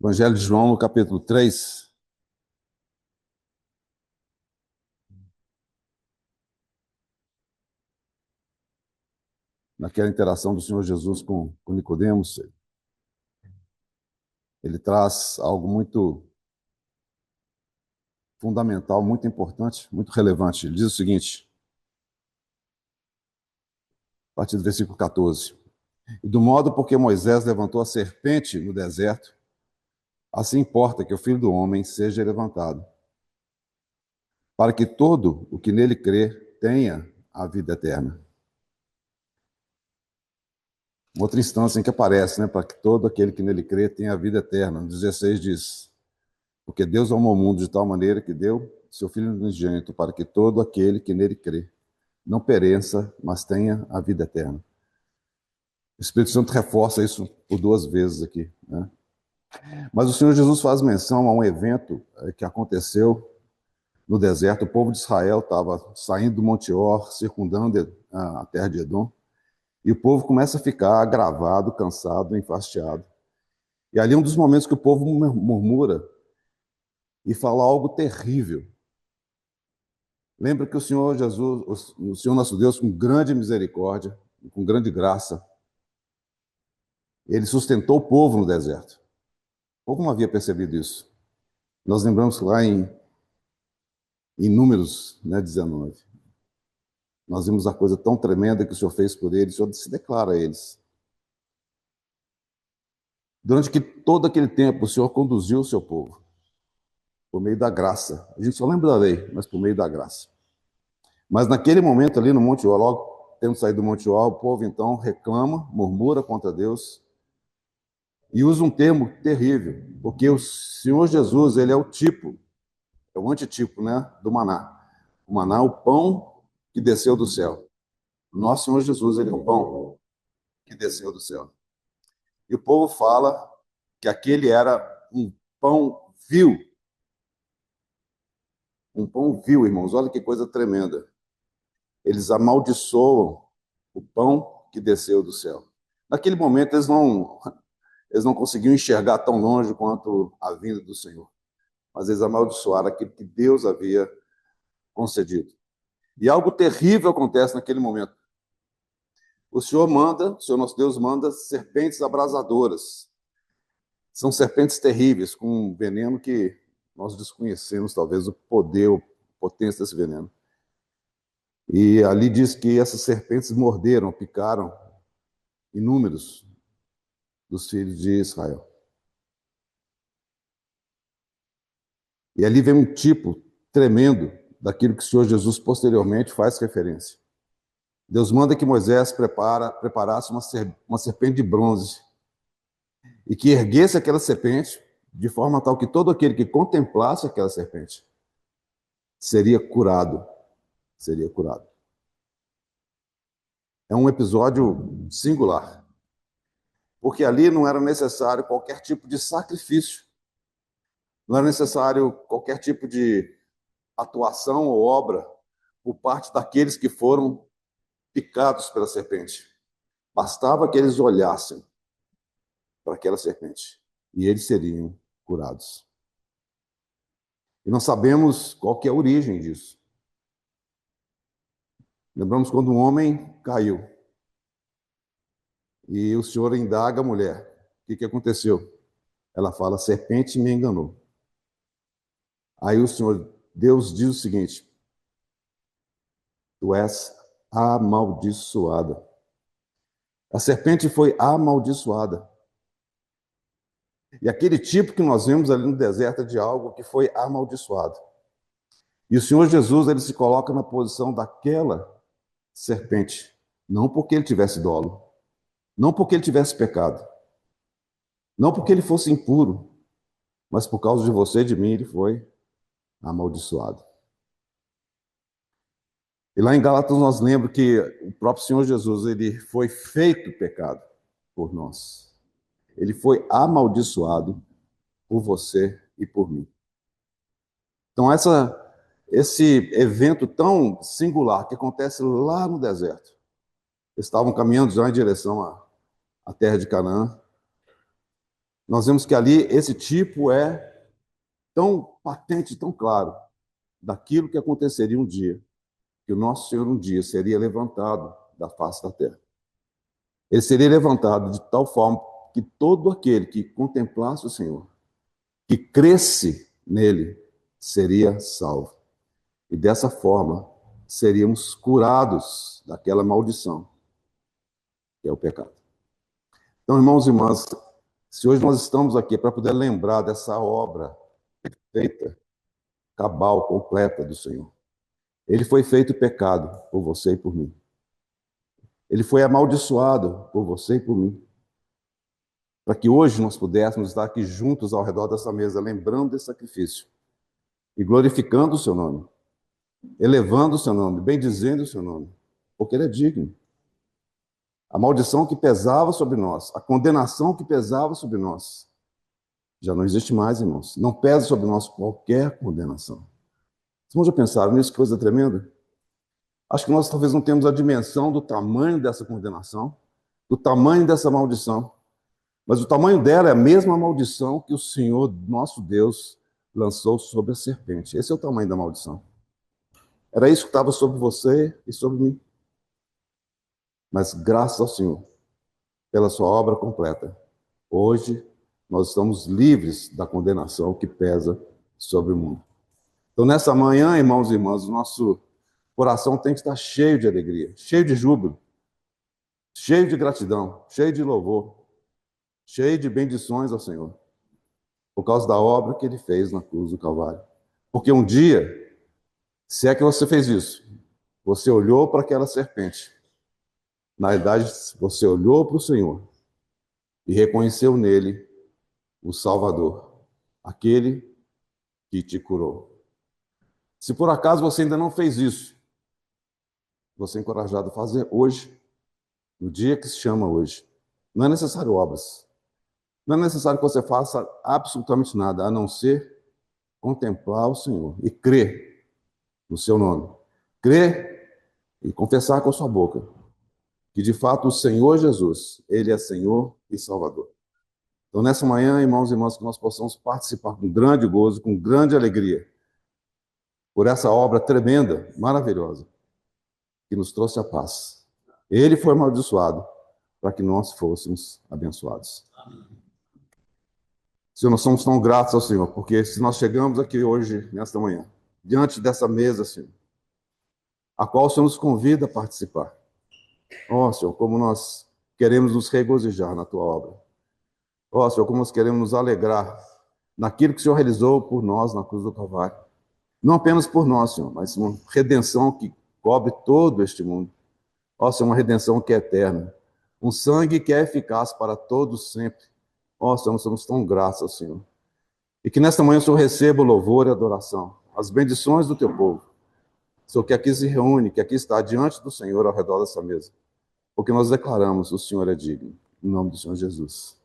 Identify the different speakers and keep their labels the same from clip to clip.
Speaker 1: Evangelho de João, no capítulo 3, naquela interação do Senhor Jesus com Nicodemos, ele traz algo muito fundamental, muito importante, muito relevante. Ele diz o seguinte, a partir do versículo 14: E do modo porque Moisés levantou a serpente no deserto, assim importa que o Filho do Homem seja levantado, para que todo o que nele crê tenha a vida eterna. Outra instância em que aparece, né, para que todo aquele que nele crê tenha a vida eterna. No 16 diz: Porque Deus amou o mundo de tal maneira que deu seu Filho unigênito para que todo aquele que nele crê não pereça, mas tenha a vida eterna. O Espírito Santo reforça isso por duas vezes aqui, né? Mas o Senhor Jesus faz menção a um evento que aconteceu no deserto. O povo de Israel estava saindo do Monte Or, circundando a terra de Edom, e o povo começa a ficar agravado, cansado, enfastiado. E ali é um dos momentos que o povo murmura e fala algo terrível. Lembra que o Senhor Jesus, o Senhor nosso Deus, com grande misericórdia, com grande graça, ele sustentou o povo no deserto. O povo não havia percebido isso. Nós lembramos que lá em Números, né, 19, nós vimos a coisa tão tremenda que o Senhor fez por eles, o Senhor se declara a eles. Durante que todo aquele tempo, o Senhor conduziu o seu povo, por meio da graça. A gente só lembra da lei, mas por meio da graça. Mas naquele momento ali no Monte Or, logo tendo saído do Monte Or, o povo então reclama, murmura contra Deus, e usa um termo terrível, porque o Senhor Jesus, ele é o tipo, é o antitipo, né, do maná. O maná é o pão que desceu do céu. O nosso Senhor Jesus, ele é o pão que desceu do céu. E o povo fala que aquele era um pão vil. Um pão vil, irmãos. Olha que coisa tremenda. Eles amaldiçoam o pão que desceu do céu. Naquele momento, eles não conseguiam enxergar tão longe quanto a vinda do Senhor. Mas eles amaldiçoaram aquilo que Deus havia concedido. E algo terrível acontece naquele momento. O Senhor nosso Deus manda serpentes abrasadoras. São serpentes terríveis, com um veneno que nós desconhecemos, talvez, o poder, a potência desse veneno. E ali diz que essas serpentes morderam, picaram inúmeros dos filhos de Israel. E ali vem um tipo tremendo daquilo que o Senhor Jesus posteriormente faz referência. Deus manda que Moisés preparasse uma serpente de bronze e que erguesse aquela serpente de forma tal que todo aquele que contemplasse aquela serpente seria curado. Seria curado. É um episódio singular, porque ali não era necessário qualquer tipo de sacrifício, não era necessário qualquer tipo de atuação ou obra por parte daqueles que foram picados pela serpente. Bastava que eles olhassem para aquela serpente e eles seriam curados. E nós sabemos qual que é a origem disso. Lembramos quando um homem caiu e o Senhor indaga a mulher. O que aconteceu? Ela fala, a serpente me enganou. Aí o Senhor, Deus diz o seguinte, tu és amaldiçoada. A serpente foi amaldiçoada. E aquele tipo que nós vemos ali no deserto é de algo que foi amaldiçoado. E o Senhor Jesus, ele se coloca na posição daquela serpente, não porque ele tivesse dolo, não porque ele tivesse pecado, não porque ele fosse impuro, mas por causa de você e de mim, ele foi amaldiçoado. E lá em Gálatas nós lembramos que o próprio Senhor Jesus, ele foi feito pecado por nós. Ele foi amaldiçoado por você e por mim. Então esse evento tão singular que acontece lá no deserto, eles estavam caminhando já em direção à terra de Canaã, Nós vemos que ali esse tipo é tão patente, tão claro, daquilo que aconteceria um dia, que o nosso Senhor um dia seria levantado da face da terra. Ele seria levantado de tal forma que todo aquele que contemplasse o Senhor, que cresce nele, seria salvo. E dessa forma, seríamos curados daquela maldição, que é o pecado. Então, irmãos e irmãs, se hoje nós estamos aqui para poder lembrar dessa obra feita, cabal, completa do Senhor, ele foi feito pecado por você e por mim. Ele foi amaldiçoado por você e por mim, para que hoje nós pudéssemos estar aqui juntos ao redor dessa mesa, lembrando desse sacrifício e glorificando o seu nome, elevando o seu nome, bendizendo o seu nome, porque ele é digno. A maldição que pesava sobre nós, a condenação que pesava sobre nós, já não existe mais, irmãos. Não pesa sobre nós qualquer condenação. Vocês já pensaram nisso? Que coisa tremenda? Acho que nós talvez não temos a dimensão do tamanho dessa condenação, do tamanho dessa maldição. Mas o tamanho dela é a mesma maldição que o Senhor, nosso Deus, lançou sobre a serpente. Esse é o tamanho da maldição. Era isso que estava sobre você e sobre mim. Mas graças ao Senhor, pela sua obra completa, hoje nós estamos livres da condenação que pesa sobre o mundo. Então, nessa manhã, irmãos e irmãs, o nosso coração tem que estar cheio de alegria, cheio de júbilo, cheio de gratidão, cheio de louvor, cheio de bendições ao Senhor, por causa da obra que ele fez na cruz do Calvário. Porque um dia, se é que você fez isso, você olhou para aquela serpente. Na verdade, você olhou para o Senhor e reconheceu nele o Salvador, aquele que te curou. Se por acaso você ainda não fez isso, você é encorajado a fazer hoje, no dia que se chama hoje. Não é necessário obras. Não é necessário que você faça absolutamente nada, a não ser contemplar o Senhor e crer no seu nome. Crer e confessar com a sua boca que, de fato, o Senhor Jesus, Ele é Senhor e Salvador. Então, nessa manhã, irmãos e irmãs, que nós possamos participar com grande gozo, com grande alegria, por essa obra tremenda, maravilhosa, que nos trouxe a paz. Ele foi amaldiçoado para que nós fôssemos abençoados. Senhor, nós somos tão gratos ao Senhor, porque se nós chegamos aqui hoje, nesta manhã, diante dessa mesa, Senhor, a qual o Senhor nos convida a participar. Ó, Senhor, como nós queremos nos regozijar na Tua obra. Ó, Senhor, como nós queremos nos alegrar naquilo que o Senhor realizou por nós na cruz do Calvário. Não apenas por nós, Senhor, mas uma redenção que cobre todo este mundo. Ó, Senhor, uma redenção que é eterna. Um sangue que é eficaz para todos sempre. Ó, Senhor, nós somos tão gratos ao Senhor. E que nesta manhã o Senhor receba o louvor e a adoração, as bendições do teu povo. Senhor, que aqui se reúne, que aqui está diante do Senhor ao redor dessa mesa. Porque nós declaramos, o Senhor é digno. Em nome do Senhor Jesus.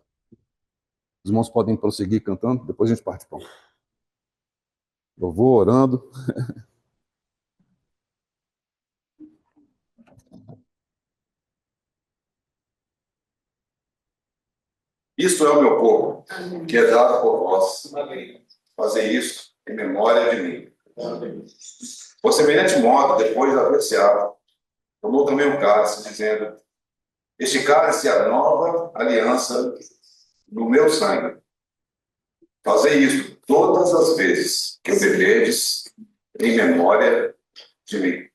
Speaker 1: Os irmãos podem prosseguir cantando, depois a gente parte pão. Eu vou orando. Isto é o meu povo, que é dado por vós. Fazer isso em memória de mim. Por semelhante modo, depois de haver ceado, tomou também um cálice, dizendo: este cálice é a nova aliança no meu sangue. Fazei isso todas as vezes que o beberdes em memória de mim.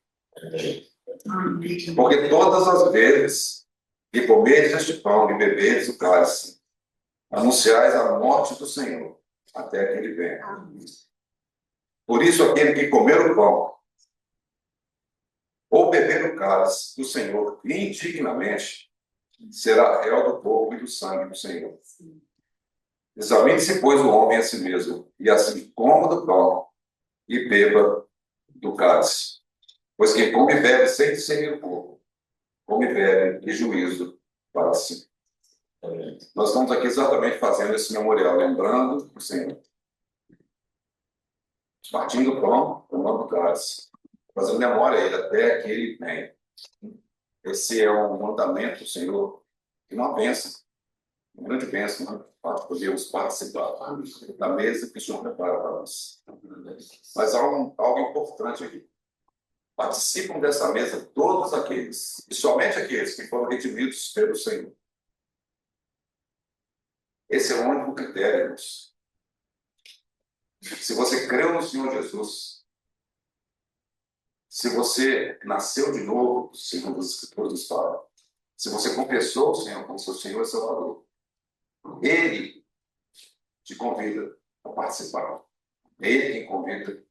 Speaker 1: Porque todas as vezes que comerdes este pão e beberdes o cálice, anunciais a morte do Senhor, até que ele venha. Por isso, aquele que comer o pão ou beber o cálice do Senhor indignamente, será réu do corpo e do sangue do Senhor. Examine-se, pois, o homem a si mesmo, e assim coma do pão e beba do cálice. Pois quem come e bebe sem discernir o corpo, come e bebe e juízo para si. Nós estamos aqui exatamente fazendo esse memorial, lembrando o Senhor. Partindo o pão, tomando o cálice, fazendo memória a Ele até que Ele venha. Esse é um mandamento do Senhor, e uma bênção. uma grande bênção, né? Para podermos participar da mesa que o Senhor prepara para nós. Mas há algo importante aqui. Participam dessa mesa todos aqueles, e somente aqueles que foram redimidos pelo Senhor. Esse é o único critério, irmãos. Se você creu no Senhor Jesus, se você nasceu de novo, segundo as Escrituras nos falam, se você confessou o Senhor como seu Senhor e Salvador, Ele te convida a participar. É Ele quem convida.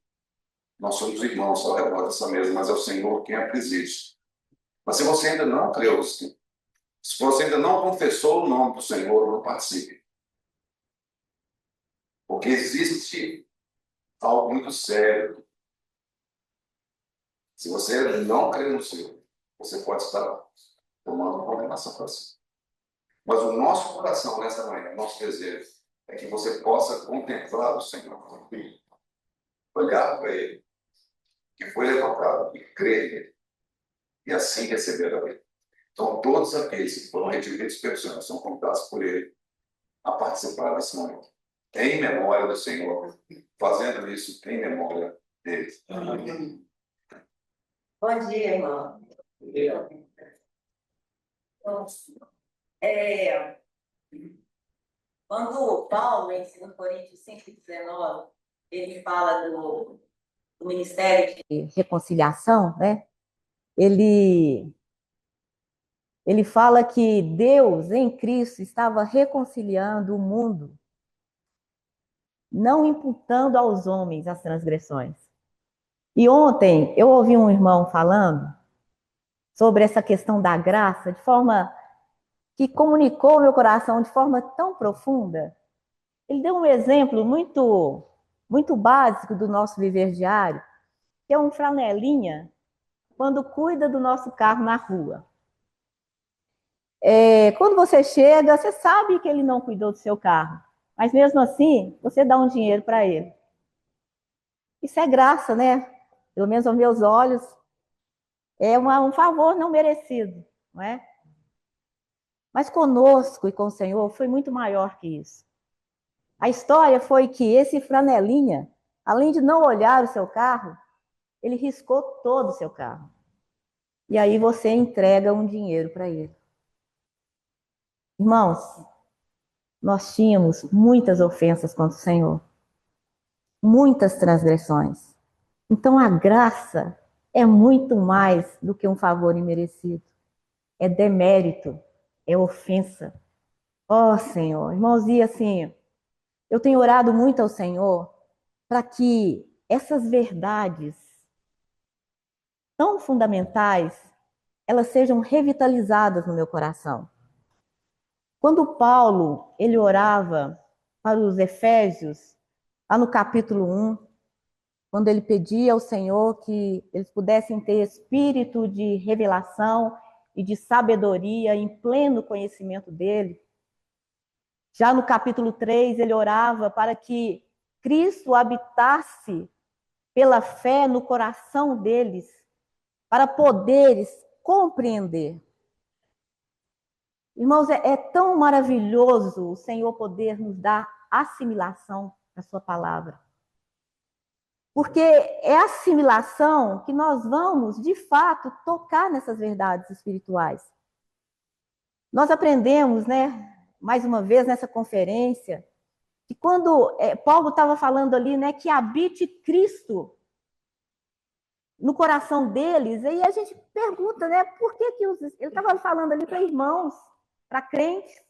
Speaker 1: Nós somos irmãos ao redor dessa mesa, mas é o Senhor quem a preside. Mas se você ainda não creu, se você ainda não confessou o nome do Senhor, não participe. Porque existe algo muito sério. Se você não crê no Senhor, você pode estar tomando uma condenação para si. Mas o nosso coração, nessa manhã, o nosso desejo, é que você possa contemplar o Senhor, olhar para Ele, que foi levantado, e crer nele, e assim receber a vida. Então, todos aqueles que foram redimidos pelo Senhor são convidados por Ele a participar desse momento, em memória do Senhor, fazendo isso em memória dele. Amém.
Speaker 2: Bom dia, irmão.
Speaker 1: Bom dia.
Speaker 2: Quando Paulo, em 2 Coríntios 5,19, ele fala do ministério de reconciliação, né? Ele fala que Deus, em Cristo, estava reconciliando o mundo, não imputando aos homens as transgressões. E ontem eu ouvi um irmão falando sobre essa questão da graça, de forma que comunicou meu coração de forma tão profunda. Ele deu um exemplo muito básico do nosso viver diário, que é um flanelinha quando cuida do nosso carro na rua. Quando você chega, você sabe que ele não cuidou do seu carro, mas mesmo assim, você dá um dinheiro para ele. Isso é graça, né? Pelo menos aos meus olhos, é um favor não merecido, não é? Mas conosco e com o Senhor foi muito maior que isso. A história foi que esse flanelinha, além de não olhar o seu carro, ele riscou todo o seu carro. E aí você entrega um dinheiro para ele. Irmãos, nós tínhamos muitas ofensas contra o Senhor, muitas transgressões. Então a graça é muito mais do que um favor imerecido. É demérito, é ofensa. Ó Senhor, irmãos, e assim, eu tenho orado muito ao Senhor para que essas verdades tão fundamentais, elas sejam revitalizadas no meu coração. Quando Paulo, ele orava para os Efésios, lá no capítulo 1, quando ele pedia ao Senhor que eles pudessem ter espírito de revelação e de sabedoria em pleno conhecimento dele. Já no capítulo 3, ele orava para que Cristo habitasse pela fé no coração deles, para poderes compreender. Irmãos, é tão maravilhoso o Senhor poder nos dar assimilação da sua palavra. Porque é a assimilação que nós vamos, de fato, tocar nessas verdades espirituais. Nós aprendemos, né, mais uma vez nessa conferência, que quando Paulo estava falando ali, né, que habite Cristo no coração deles, aí a gente pergunta, né, por que ele estava falando ali para irmãos, para crentes,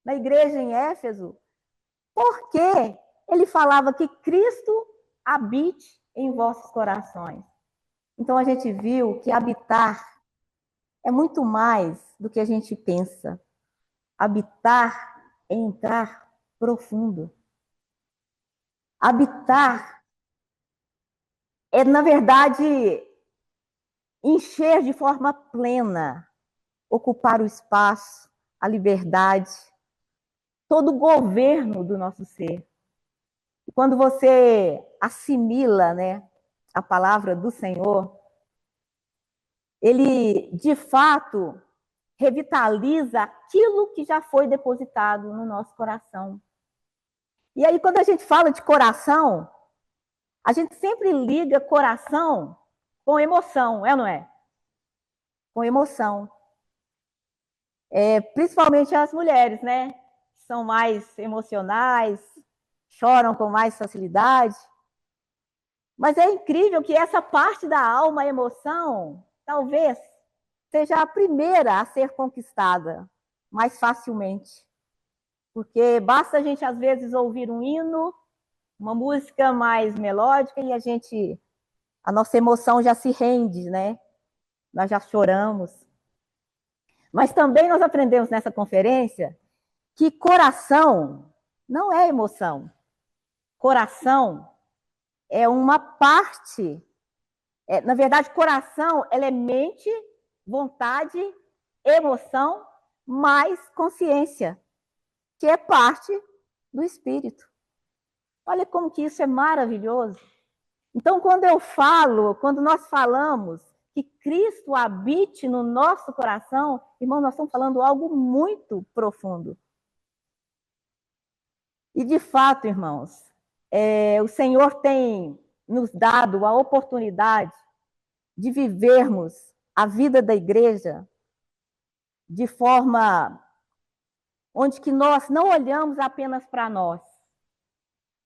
Speaker 2: na igreja em Éfeso, por que ele falava que Cristo habite em vossos corações? Então a gente viu que habitar é muito mais do que a gente pensa. Habitar é entrar profundo. Habitar é, na verdade, encher de forma plena, ocupar o espaço, a liberdade, todo o governo do nosso ser. E quando você assimila, né, a palavra do Senhor, ele, de fato, revitaliza aquilo que já foi depositado no nosso coração. E aí, quando a gente fala de coração, a gente sempre liga coração com emoção, é ou não é? Com emoção. Principalmente as mulheres, né? São mais emocionais, choram com mais facilidade. Mas é incrível que essa parte da alma, a emoção, talvez seja a primeira a ser conquistada mais facilmente. Porque basta a gente, às vezes, ouvir um hino, uma música mais melódica e a nossa emoção já se rende, né? Nós já choramos. Mas também nós aprendemos nessa conferência que coração não é emoção. Coração é uma parte. Na verdade, coração ela é mente, vontade, emoção, mais consciência, que é parte do espírito. Olha como que isso é maravilhoso. Então, quando nós falamos que Cristo habite no nosso coração, irmão, nós estamos falando algo muito profundo. E, de fato, irmãos, o Senhor tem nos dado a oportunidade de vivermos a vida da igreja de forma onde que nós não olhamos apenas para nós,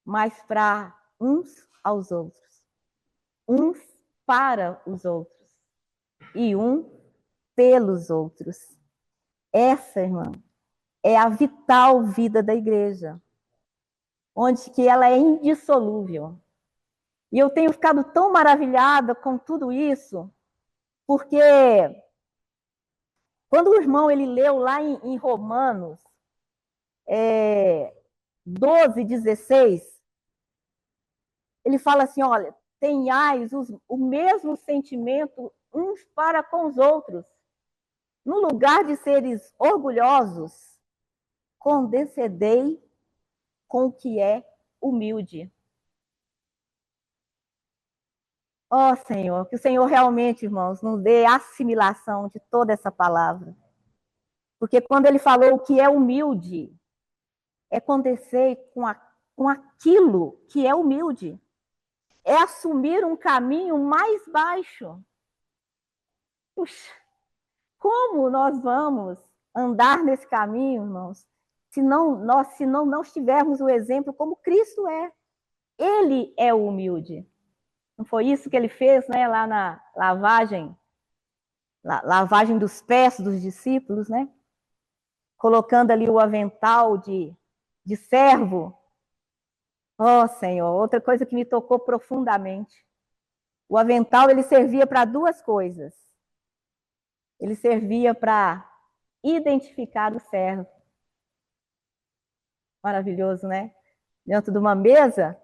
Speaker 2: mas para uns aos outros, uns para os outros e pelos outros. Essa, irmã, é a vital vida da igreja, onde que ela é indissolúvel. E eu tenho ficado tão maravilhada com tudo isso, porque quando o irmão ele leu lá em Romanos 12:16, ele fala assim, olha, tenhais o mesmo sentimento uns para com os outros. No lugar de seres orgulhosos, condescendei com o que é humilde. Ó Senhor, que o Senhor realmente, irmãos, nos dê assimilação de toda essa palavra. Porque quando ele falou o que é humilde, é condescer com aquilo que é humilde. É assumir um caminho mais baixo. Puxa, como nós vamos andar nesse caminho, irmãos, se não tivermos o exemplo como Cristo é? Ele é o humilde. Não foi isso que ele fez, né, lá na lavagem dos pés dos discípulos, né? Colocando ali o avental de servo. Oh, Senhor, outra coisa que me tocou profundamente. O avental, ele servia para duas coisas. Ele servia para identificar o servo. Maravilhoso, né? Dentro de uma mesa,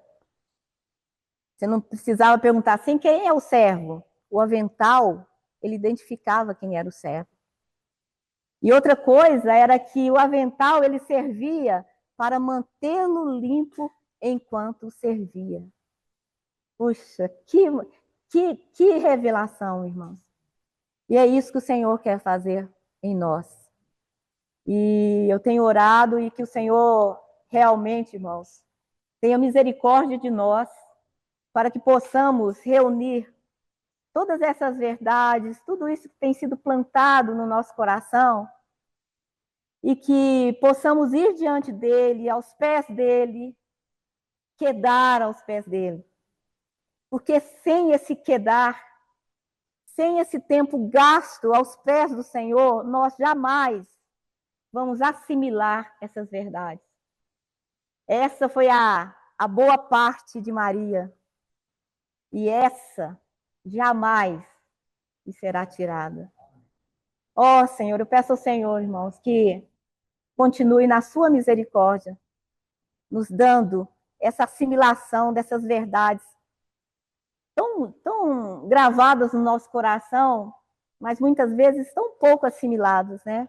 Speaker 2: você não precisava perguntar assim, quem é o servo? O avental, ele identificava quem era o servo. E outra coisa era que o avental, ele servia para mantê-lo limpo enquanto servia. Puxa, que revelação, irmãos. E é isso que o Senhor quer fazer em nós. E eu tenho orado e que o Senhor realmente, irmãos, tenha misericórdia de nós, para que possamos reunir todas essas verdades, tudo isso que tem sido plantado no nosso coração, e que possamos ir diante dele, aos pés dele, quedar aos pés dele. Porque sem esse quedar, sem esse tempo gasto aos pés do Senhor, nós jamais vamos assimilar essas verdades. Essa foi a boa parte de Maria. E essa jamais lhe será tirada. Ó Senhor, eu peço ao Senhor, irmãos, que continue na sua misericórdia, nos dando essa assimilação dessas verdades tão gravadas no nosso coração, mas muitas vezes tão pouco assimiladas, né?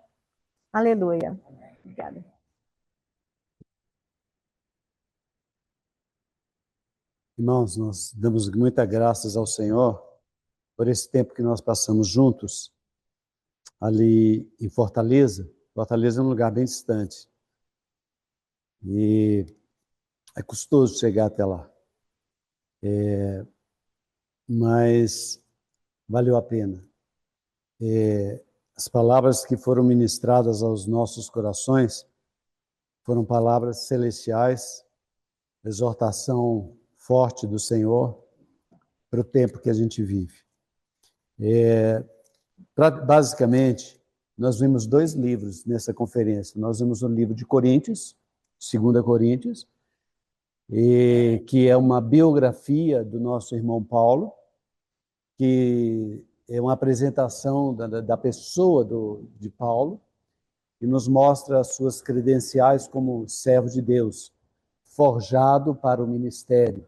Speaker 2: Aleluia. Obrigada.
Speaker 3: Irmãos, nós damos muitas graças ao Senhor por esse tempo que nós passamos juntos. ali em Fortaleza. Fortaleza é um lugar bem distante. E é custoso chegar até lá. Mas valeu a pena. As palavras que foram ministradas aos nossos corações foram palavras celestiais, exortação forte do Senhor para o tempo que a gente vive. Basicamente, nós vimos 2 livros nessa conferência. Nós vimos o livro de Coríntios, 2 Coríntios, que é uma biografia do nosso irmão Paulo, que é uma apresentação da pessoa de Paulo, e nos mostra as suas credenciais como servo de Deus, forjado para o ministério.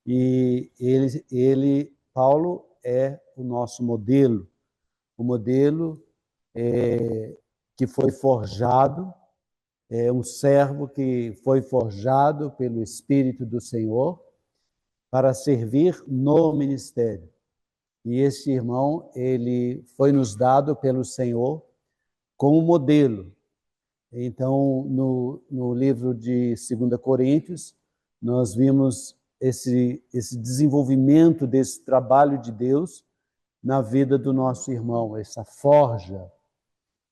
Speaker 3: E Paulo, é o nosso modelo, o modelo que foi forjado, um servo que foi forjado pelo Espírito do Senhor para servir no ministério. E esse irmão, ele foi nos dado pelo Senhor como modelo. Então, no livro de 2 Coríntios, nós vimos esse desenvolvimento desse trabalho de Deus na vida do nosso irmão, essa forja.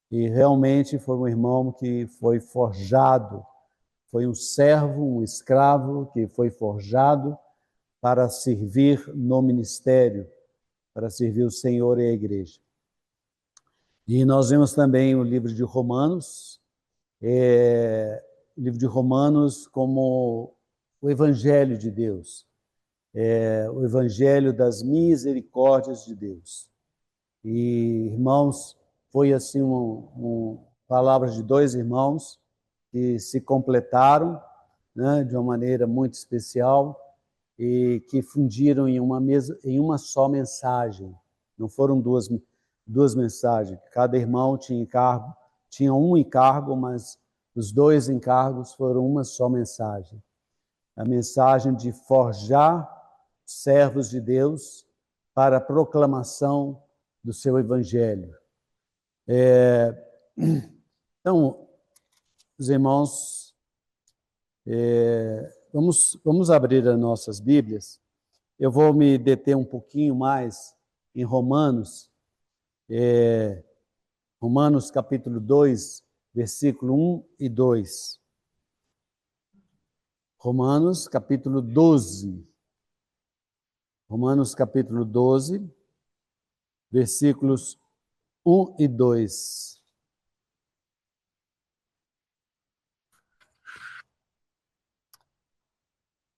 Speaker 3: E realmente foi um irmão que foi forjado, foi um servo, um escravo que foi forjado para servir no ministério, para servir o Senhor e a igreja. E nós vemos também o livro de Romanos, o livro de Romanos como o Evangelho de Deus, o Evangelho das misericórdias de Deus. E, irmãos, foi assim palavras de 2 irmãos que se completaram, né, de uma maneira muito especial e que fundiram em uma só mensagem. Não foram duas mensagens. Cada irmão tinha um encargo, mas os 2 encargos foram uma só mensagem. A mensagem de forjar servos de Deus para a proclamação do seu evangelho. Então, os irmãos, vamos abrir as nossas Bíblias. Eu vou me deter um pouquinho mais em Romanos, Romanos capítulo 2, versículo 1 e 2. Romanos capítulo 12. Romanos capítulo 12, versículos 1 e 2.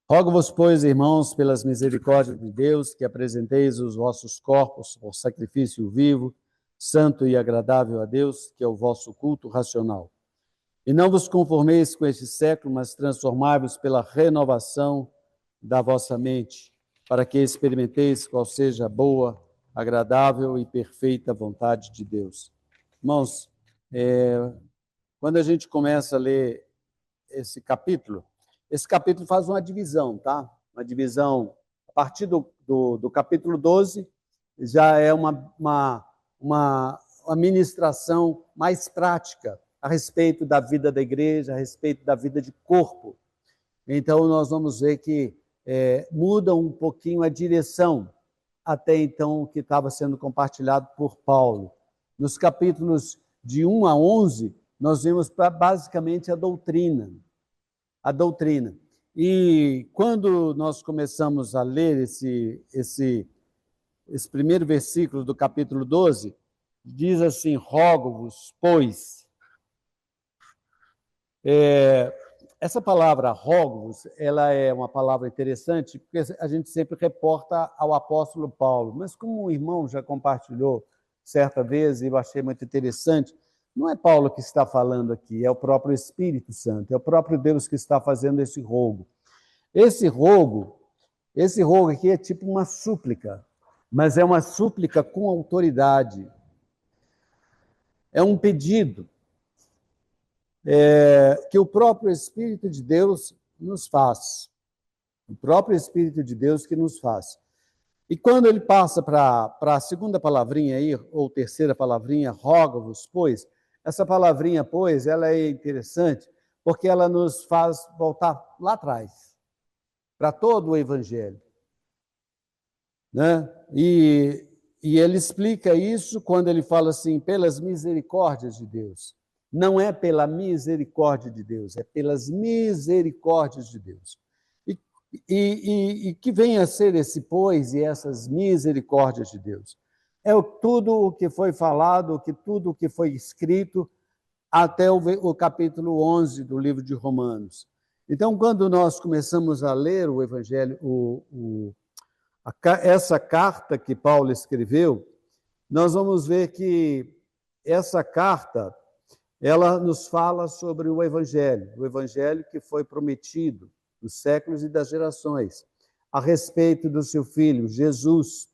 Speaker 3: Rogo-vos, pois, irmãos, pelas misericórdias de Deus, que apresenteis os vossos corpos por sacrifício vivo, santo e agradável a Deus, que é o vosso culto racional. E não vos conformeis com este século, mas transformai-vos pela renovação da vossa mente, para que experimenteis qual seja a boa, agradável e perfeita vontade de Deus. Irmãos, quando a gente começa a ler esse capítulo faz uma divisão, tá? Uma divisão, a partir do capítulo 12, já é uma ministração mais prática a respeito da vida da igreja, a respeito da vida de corpo. Então, nós vamos ver que muda um pouquinho a direção até então que estava sendo compartilhado por Paulo. Nos capítulos de 1 a 11, nós vemos basicamente a doutrina. A doutrina. E quando nós começamos a ler esse primeiro versículo do capítulo 12, diz assim: rogo-vos, pois. Essa palavra rogo-vos, ela é uma palavra interessante, porque a gente sempre reporta ao apóstolo Paulo, mas como o irmão já compartilhou certa vez, e eu achei muito interessante, não é Paulo que está falando aqui, é o próprio Espírito Santo, é o próprio Deus que está fazendo esse rogo. Esse rogo aqui é tipo uma súplica, mas é uma súplica com autoridade. É um pedido que o próprio Espírito de Deus nos faz. O próprio Espírito de Deus que nos faz. E quando ele passa para a segunda palavrinha aí, ou terceira palavrinha, rogo-vos, pois, essa palavrinha, pois, ela é interessante, porque ela nos faz voltar lá atrás, para todo o Evangelho. Né? E ele explica isso quando ele fala assim, pelas misericórdias de Deus. Não é pela misericórdia de Deus, é pelas misericórdias de Deus. E que venha a ser esse pois e essas misericórdias de Deus. É tudo o que foi falado, tudo o que foi escrito até o capítulo 11 do livro de Romanos. Então, quando nós começamos a ler o Evangelho, essa carta que Paulo escreveu, nós vamos ver que essa carta, ela nos fala sobre o Evangelho que foi prometido dos séculos e das gerações, a respeito do seu filho, Jesus,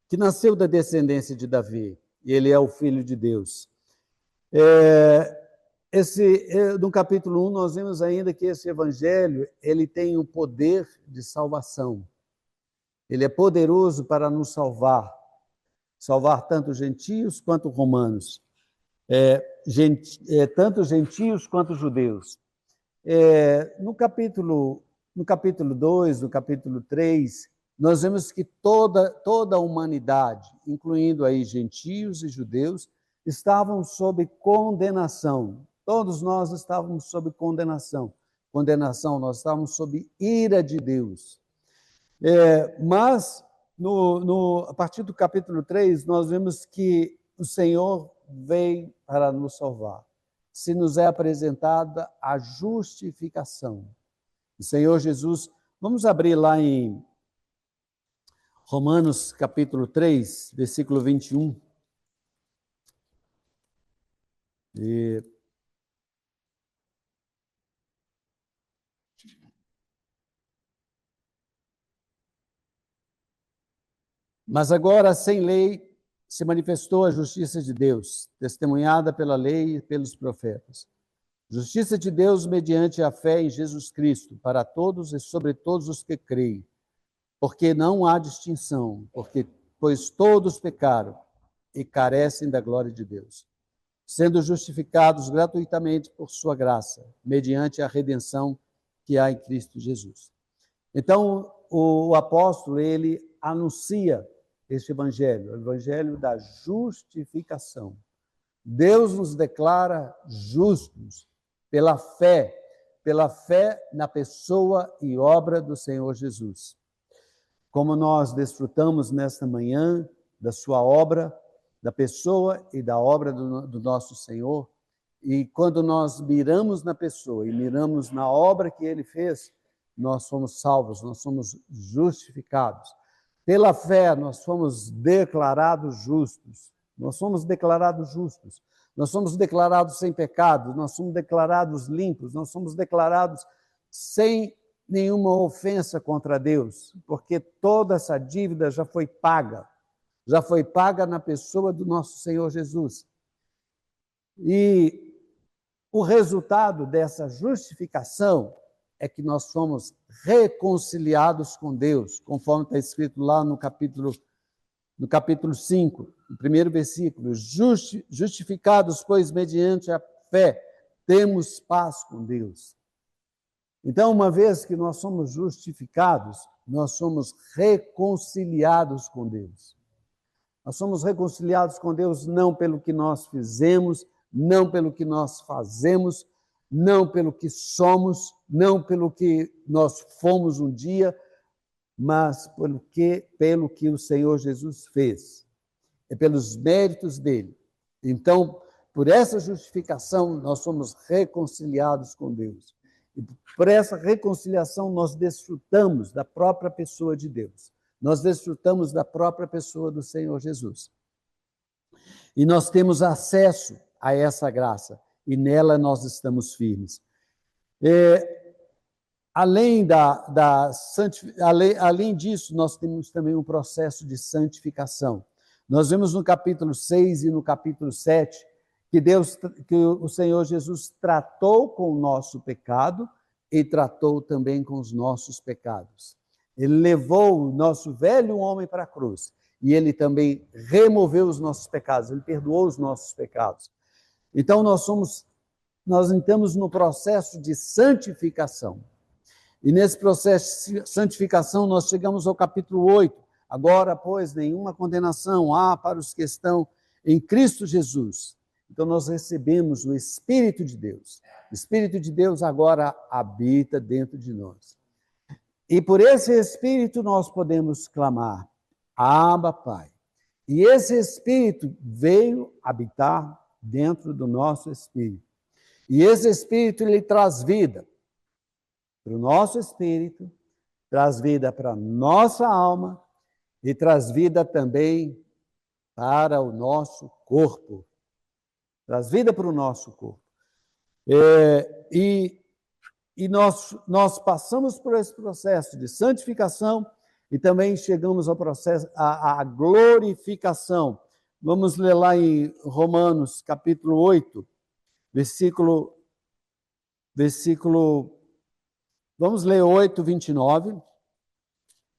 Speaker 3: que nasceu da descendência de Davi, e ele é o Filho de Deus. No capítulo 1, nós vemos ainda que esse Evangelho, ele tem o poder de salvação. Ele é poderoso para nos salvar tanto gentios quanto romanos, tanto gentios quanto judeus. No capítulo 2, no capítulo 3, nós vemos que toda a humanidade, incluindo aí gentios e judeus, estavam sob condenação. Todos nós estávamos sob condenação. Nós estávamos sob ira de Deus. Mas, a partir do capítulo 3, nós vemos que o Senhor veio para nos salvar. Se nos é apresentada a justificação. O Senhor Jesus, vamos abrir lá em Romanos capítulo 3, versículo 21. Mas agora, sem lei, se manifestou a justiça de Deus, testemunhada pela lei e pelos profetas. Justiça de Deus mediante a fé em Jesus Cristo, para todos e sobre todos os que creem. Porque não há distinção, pois todos pecaram e carecem da glória de Deus, sendo justificados gratuitamente por sua graça, mediante a redenção que há em Cristo Jesus. Então, o apóstolo, ele anuncia este evangelho, o evangelho da justificação. Deus nos declara justos pela fé na pessoa e obra do Senhor Jesus. Como nós desfrutamos nesta manhã da sua obra, da pessoa e da obra do nosso Senhor, e quando nós miramos na pessoa e miramos na obra que ele fez, nós somos salvos, nós somos justificados. Pela fé, nós fomos declarados justos. Nós somos declarados justos. Nós somos declarados sem pecado, nós somos declarados limpos, nós somos declarados sem nenhuma ofensa contra Deus, porque toda essa dívida já foi paga na pessoa do nosso Senhor Jesus. E o resultado dessa justificação é que nós somos reconciliados com Deus, conforme está escrito lá no capítulo 5, no primeiro versículo. Justificados, pois, mediante a fé, temos paz com Deus. Então, uma vez que nós somos justificados, nós somos reconciliados com Deus. Nós somos reconciliados com Deus não pelo que nós fizemos, não pelo que nós fazemos, não pelo que somos, não pelo que nós fomos um dia, mas pelo que o Senhor Jesus fez. É pelos méritos dele. Então, por essa justificação, nós somos reconciliados com Deus. E por essa reconciliação, nós desfrutamos da própria pessoa de Deus. Nós desfrutamos da própria pessoa do Senhor Jesus. E nós temos acesso a essa graça, e nela nós estamos firmes. Além disso, nós temos também um processo de santificação. Nós vemos no capítulo 6 e no capítulo 7 que o Senhor Jesus tratou com o nosso pecado e tratou também com os nossos pecados. Ele levou o nosso velho homem para a cruz. E ele também removeu os nossos pecados, ele perdoou os nossos pecados. Então nós entramos no processo de santificação. E nesse processo de santificação nós chegamos ao capítulo 8. Agora, pois, nenhuma condenação há para os que estão em Cristo Jesus. Então nós recebemos o Espírito de Deus. O Espírito de Deus agora habita dentro de nós. E por esse Espírito nós podemos clamar: Abba, Pai. E esse Espírito veio habitar dentro do nosso espírito. E esse Espírito, ele traz vida para o nosso espírito, traz vida para a nossa alma e traz vida também para o nosso corpo. Traz vida para o nosso corpo. E nós passamos por esse processo de santificação e também chegamos ao processo, à glorificação. Vamos ler lá em Romanos, capítulo 8, vamos ler 8, 29.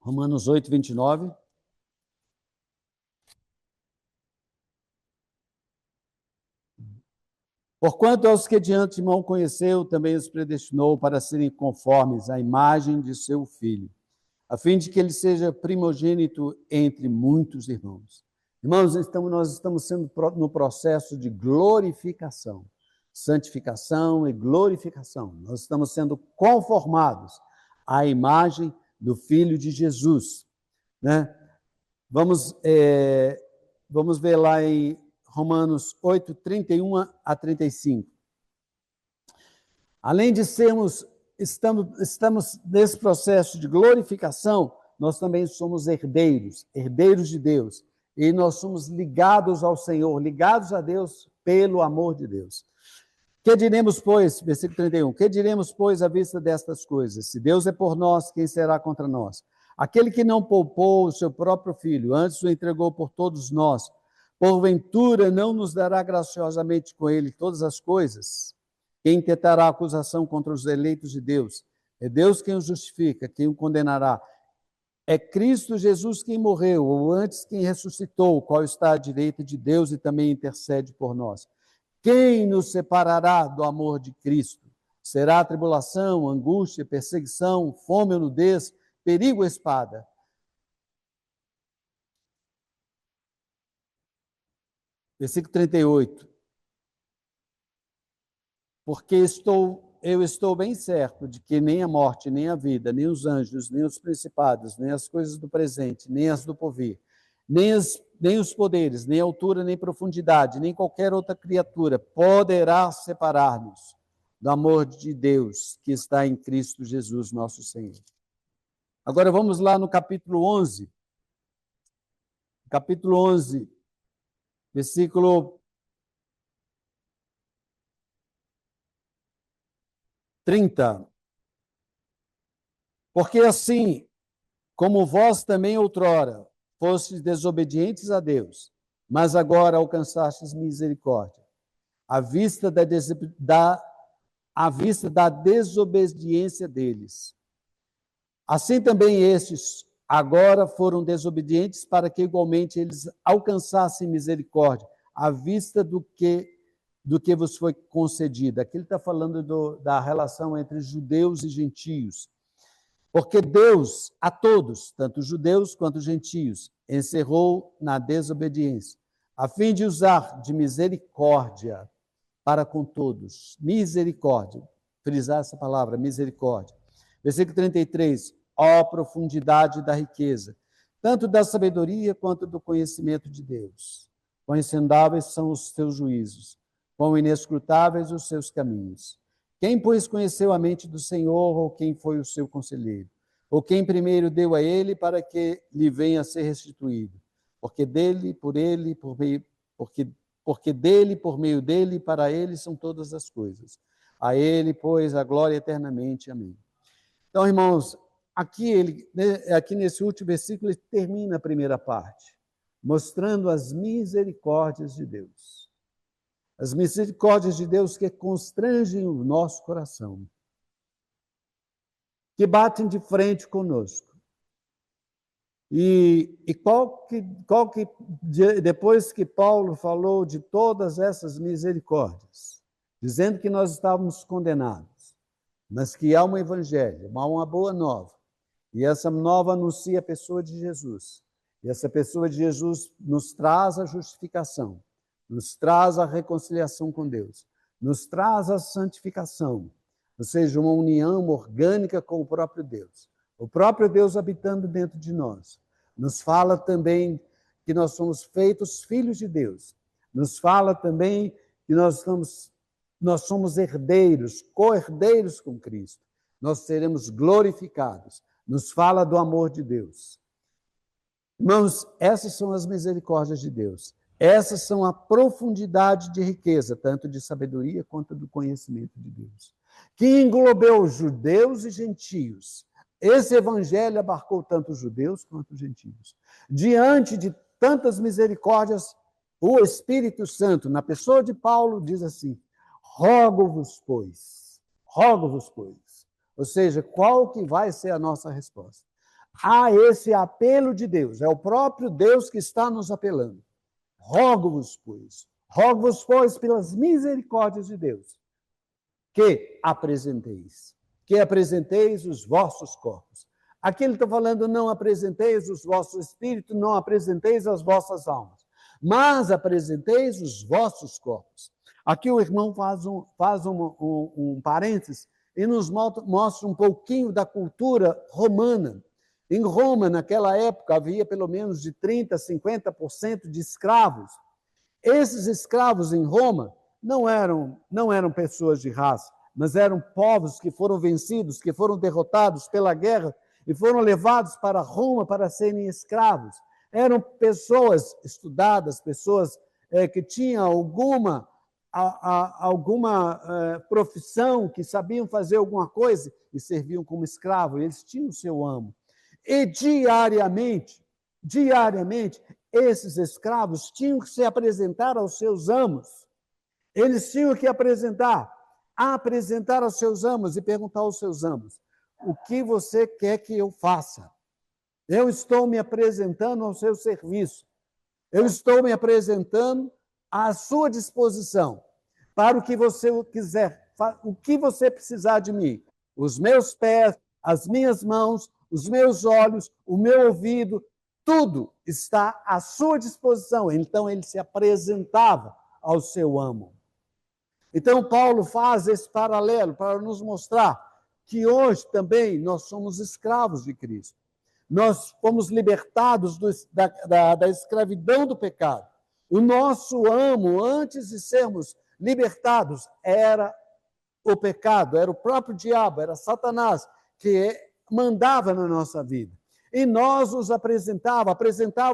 Speaker 3: Romanos 8, 29. Porquanto aos que de antemão conheceu, também os predestinou para serem conformes à imagem de seu Filho, a fim de que ele seja primogênito entre muitos irmãos. Irmãos, nós estamos sendo no processo de glorificação, santificação e glorificação. Nós estamos sendo conformados à imagem do Filho de Jesus, né? Vamos ver lá em Romanos 8, 31 a 35. Além de estamos nesse processo de glorificação, nós também somos herdeiros de Deus. E nós somos ligados ao Senhor, ligados a Deus pelo amor de Deus. Que diremos, pois, versículo 31, que diremos, pois, à vista destas coisas? Se Deus é por nós, quem será contra nós? Aquele que não poupou o seu próprio filho, antes o entregou por todos nós, porventura não nos dará graciosamente com ele todas as coisas? Quem tentará acusação contra os eleitos de Deus? É Deus quem os justifica, quem o condenará. É Cristo Jesus quem morreu, ou antes quem ressuscitou, o qual está à direita de Deus e também intercede por nós. Quem nos separará do amor de Cristo? Será tribulação, angústia, perseguição, fome ou nudez, perigo ou espada? Versículo 38. Porque eu estou bem certo de que nem a morte, nem a vida, nem os anjos, nem os principados, nem as coisas do presente, nem as do porvir, nem os poderes, nem altura, nem profundidade, nem qualquer outra criatura poderá separar-nos do amor de Deus que está em Cristo Jesus, nosso Senhor. Agora vamos lá no capítulo 11. Capítulo 11, versículo 30. Porque assim, como vós também outrora fostes desobedientes a Deus, mas agora alcançastes misericórdia, à vista da desobediência deles. Assim também estes agora foram desobedientes para que igualmente eles alcançassem misericórdia, à vista do que vos foi concedido. Aqui ele está falando da relação entre judeus e gentios. Porque Deus, a todos, tanto judeus quanto gentios, encerrou na desobediência, a fim de usar de misericórdia para com todos. Misericórdia. Frisar essa palavra, misericórdia. Versículo 33. Ó profundidade da riqueza, tanto da sabedoria quanto do conhecimento de Deus. Quão insondáveis são os seus juízos, quão inescrutáveis os seus caminhos. Quem, pois, conheceu a mente do Senhor, ou quem foi o seu conselheiro? Ou quem primeiro deu a ele para que lhe venha a ser restituído? Porque dele, por meio dele e para ele são todas as coisas. A ele, pois, a glória eternamente. Amém. Então, irmãos, aqui nesse último versículo, ele termina a primeira parte, mostrando as misericórdias de Deus. As misericórdias de Deus que constrangem o nosso coração, que batem de frente conosco E depois que Paulo falou de todas essas misericórdias, dizendo que nós estávamos condenados, mas que há um evangelho, há uma boa nova, e essa nova anuncia a pessoa de Jesus, e essa pessoa de Jesus nos traz a justificação, nos traz a reconciliação com Deus, nos traz a santificação, ou seja, uma união orgânica com o próprio Deus. O próprio Deus habitando dentro de nós. Nos fala também que nós somos feitos filhos de Deus. Nos fala também que nós somos herdeiros, co-herdeiros com Cristo. Nós seremos glorificados. Nos fala do amor de Deus. Irmãos, essas são as misericórdias de Deus. Essas são a profundidade de riqueza, tanto de sabedoria quanto do conhecimento de Deus, que englobou judeus e gentios. Esse evangelho abarcou tanto os judeus quanto os gentios. Diante de tantas misericórdias, o Espírito Santo, na pessoa de Paulo, diz assim: rogo-vos, pois. Rogo-vos, pois. Ou seja, qual que vai ser a nossa resposta? A esse apelo de Deus, é o próprio Deus que está nos apelando. Rogo-vos, pois. Rogo-vos, pois, pelas misericórdias de Deus, que apresenteis os vossos corpos. Aqui ele está falando, não apresenteis os vossos espíritos, não apresenteis as vossas almas, mas apresenteis os vossos corpos. Aqui o irmão faz um parênteses e nos mostra um pouquinho da cultura romana. Em Roma, naquela época, havia pelo menos de 30% a 50% de escravos. Esses escravos em Roma não eram pessoas de raça, mas eram povos que foram vencidos, que foram derrotados pela guerra e foram levados para Roma para serem escravos. Eram pessoas estudadas, pessoas que tinham alguma profissão, que sabiam fazer alguma coisa e serviam como escravo. Eles tinham o seu amo. E diariamente, esses escravos tinham que se apresentar aos seus amos. Eles tinham que apresentar aos seus amos e perguntar aos seus amos: o que você quer que eu faça? Eu estou me apresentando ao seu serviço. Eu estou me apresentando à sua disposição para o que você quiser, o que você precisar de mim. Os meus pés, as minhas mãos, os meus olhos, o meu ouvido, tudo está à sua disposição. Então ele se apresentava ao seu amo. Então, Paulo faz esse paralelo para nos mostrar que hoje também nós somos escravos de Cristo. Nós fomos libertados da escravidão do pecado. O nosso amo, antes de sermos libertados, era o pecado, era o próprio diabo, era Satanás, que mandava na nossa vida. E nós os apresentava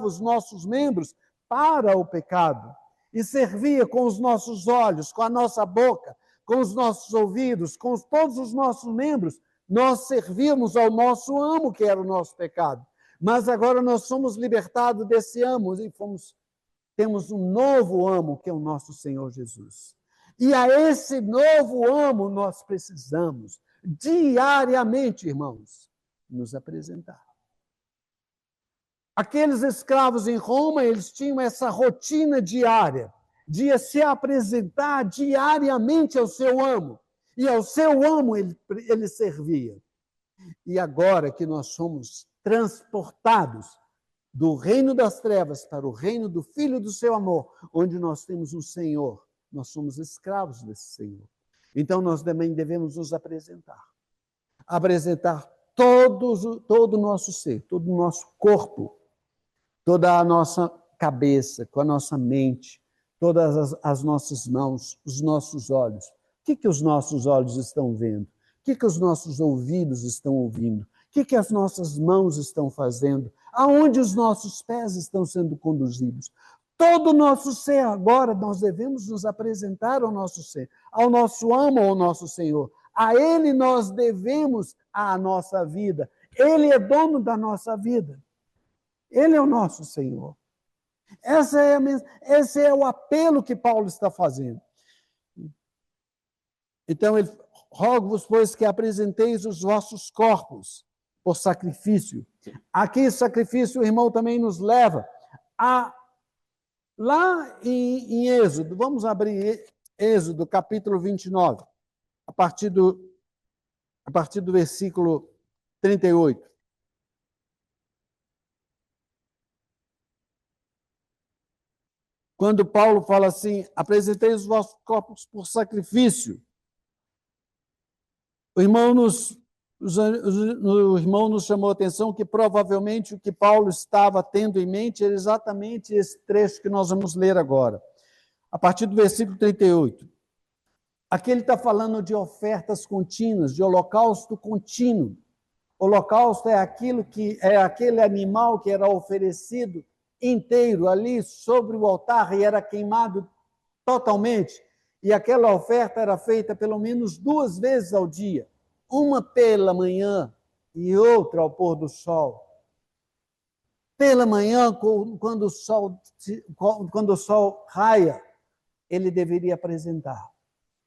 Speaker 3: os nossos membros para o pecado. E servia com os nossos olhos, com a nossa boca, com os nossos ouvidos, com todos os nossos membros, nós servíamos ao nosso amo, que era o nosso pecado. Mas agora nós somos libertados desse amo e temos um novo amo, que é o nosso Senhor Jesus. E a esse novo amo nós precisamos, diariamente, irmãos, nos apresentar. Aqueles escravos em Roma, eles tinham essa rotina diária de se apresentar diariamente ao seu amo. E ao seu amo ele servia. E agora que nós somos transportados do reino das trevas para o reino do Filho do seu amor, onde nós temos um Senhor, nós somos escravos desse Senhor. Então nós também devemos nos apresentar. Apresentar todo o nosso ser, todo o nosso corpo, toda a nossa cabeça, com a nossa mente, todas as nossas mãos, os nossos olhos. O que os nossos olhos estão vendo? O que os nossos ouvidos estão ouvindo? O que as nossas mãos estão fazendo? Aonde os nossos pés estão sendo conduzidos? Todo o nosso ser agora, nós devemos nos apresentar ao nosso ser, ao nosso amo, ao nosso Senhor. A Ele nós devemos a nossa vida. Ele é dono da nossa vida. Ele é o nosso Senhor. Esse é o apelo que Paulo está fazendo. Então, ele rogo-vos, pois, que apresenteis os vossos corpos. por sacrifício. Aqui, sacrifício, o irmão também nos leva a... Lá em Êxodo, vamos abrir Êxodo, capítulo 29, a partir do versículo 38. Quando Paulo fala assim, apresentei os vossos corpos por sacrifício, o irmão nos chamou a atenção que provavelmente o que Paulo estava tendo em mente era exatamente esse trecho que nós vamos ler agora, a partir do versículo 38. Aqui ele está falando de ofertas contínuas, de holocausto contínuo. Holocausto é aquele animal que era oferecido inteiro ali sobre o altar e era queimado totalmente. E aquela oferta era feita pelo menos 2 vezes ao dia, uma pela manhã e outra ao pôr do sol. Pela manhã, quando o sol raia, ele deveria apresentar.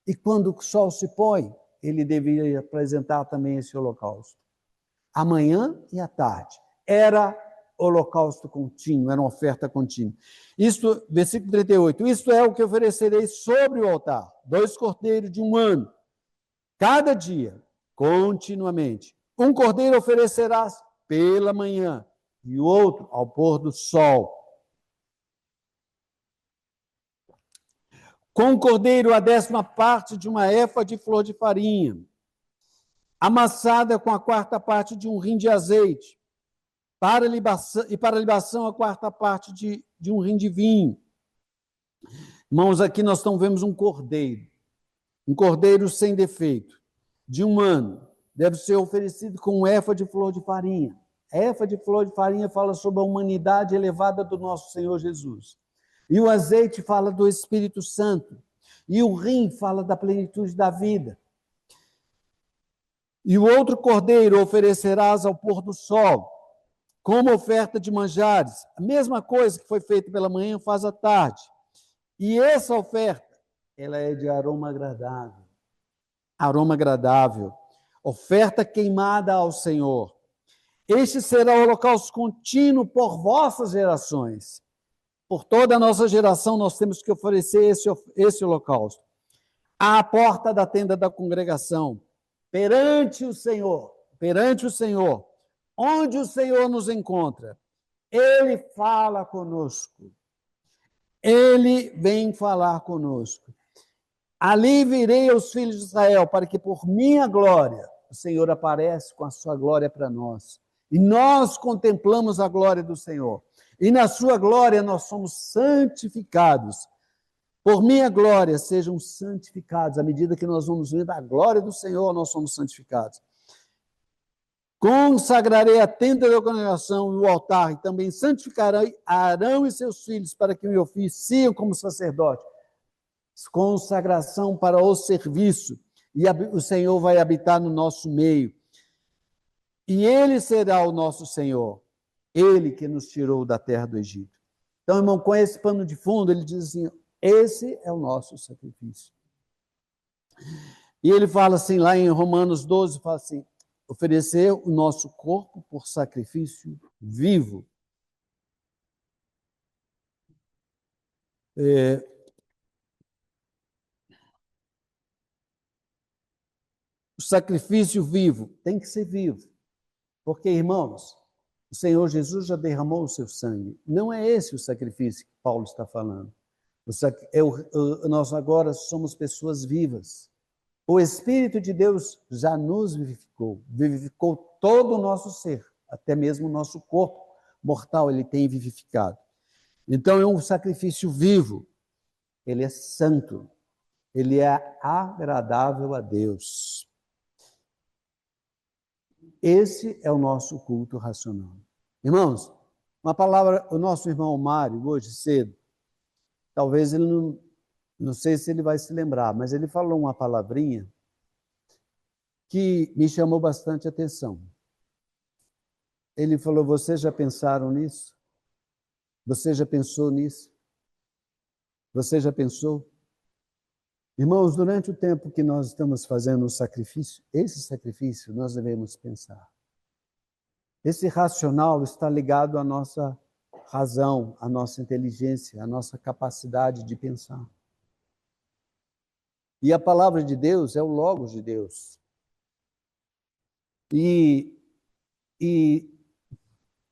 Speaker 3: E quando o sol se põe, ele deveria apresentar também esse holocausto. Amanhã e à tarde. Era holocausto contínuo, era uma oferta contínua. Isto, versículo 38, isto é o que oferecerei sobre o altar, 2 cordeiros de 1 ano, cada dia, continuamente. Um cordeiro oferecerás pela manhã e o outro ao pôr do sol. Com o cordeiro a 10ª parte de uma éfa de flor de farinha, amassada com a 4ª parte de um rim de azeite, para libação, e para libação a 4ª parte de um rim de vinho. Irmãos, aqui nós vemos um cordeiro sem defeito, de 1 ano, deve ser oferecido com um éfa de flor de farinha. A éfa de flor de farinha fala sobre a humanidade elevada do nosso Senhor Jesus. E o azeite fala do Espírito Santo. E o rim fala da plenitude da vida. E o outro cordeiro oferecerás ao pôr do sol, como oferta de manjares. A mesma coisa que foi feita pela manhã, faz à tarde. E essa oferta, ela é de aroma agradável. Aroma agradável. Oferta queimada ao Senhor. Este será o holocausto contínuo por vossas gerações. Por toda a nossa geração, nós temos que oferecer esse holocausto. À porta da tenda da congregação, perante o Senhor, onde o Senhor nos encontra, Ele fala conosco. Ele vem falar conosco. Ali virei aos filhos de Israel, para que por minha glória, o Senhor aparece com a sua glória para nós. E nós contemplamos a glória do Senhor. E na sua glória nós somos santificados. Por minha glória sejam santificados. À medida que nós vamos vendo a glória do Senhor, nós somos santificados. Consagrarei a tenda da congregação e o altar, e também santificarei Arão e seus filhos, para que me oficiem como sacerdote. Consagração para o serviço. E o Senhor vai habitar no nosso meio. E Ele será o nosso Senhor. Ele que nos tirou da terra do Egito. Então, irmão, com esse pano de fundo, ele diz assim, esse é o nosso sacrifício. E ele fala assim, lá em Romanos 12, fala assim, oferecer o nosso corpo por sacrifício vivo. O sacrifício vivo tem que ser vivo. Porque, irmãos, o Senhor Jesus já derramou o seu sangue. Não é esse o sacrifício que Paulo está falando. Nós agora somos pessoas vivas. O Espírito de Deus já nos vivificou todo o nosso ser, até mesmo o nosso corpo mortal ele tem vivificado. Então é um sacrifício vivo, ele é santo, ele é agradável a Deus. Esse é o nosso culto racional. Irmãos, uma palavra, o nosso irmão Mário, hoje cedo, talvez ele não sei se ele vai se lembrar, mas ele falou uma palavrinha que me chamou bastante atenção. Ele falou, vocês já pensaram nisso? Você já pensou nisso? Você já pensou? Irmãos, durante o tempo que nós estamos fazendo o sacrifício, esse sacrifício nós devemos pensar. Esse racional está ligado à nossa razão, à nossa inteligência, à nossa capacidade de pensar. E a palavra de Deus é o Logos de Deus. E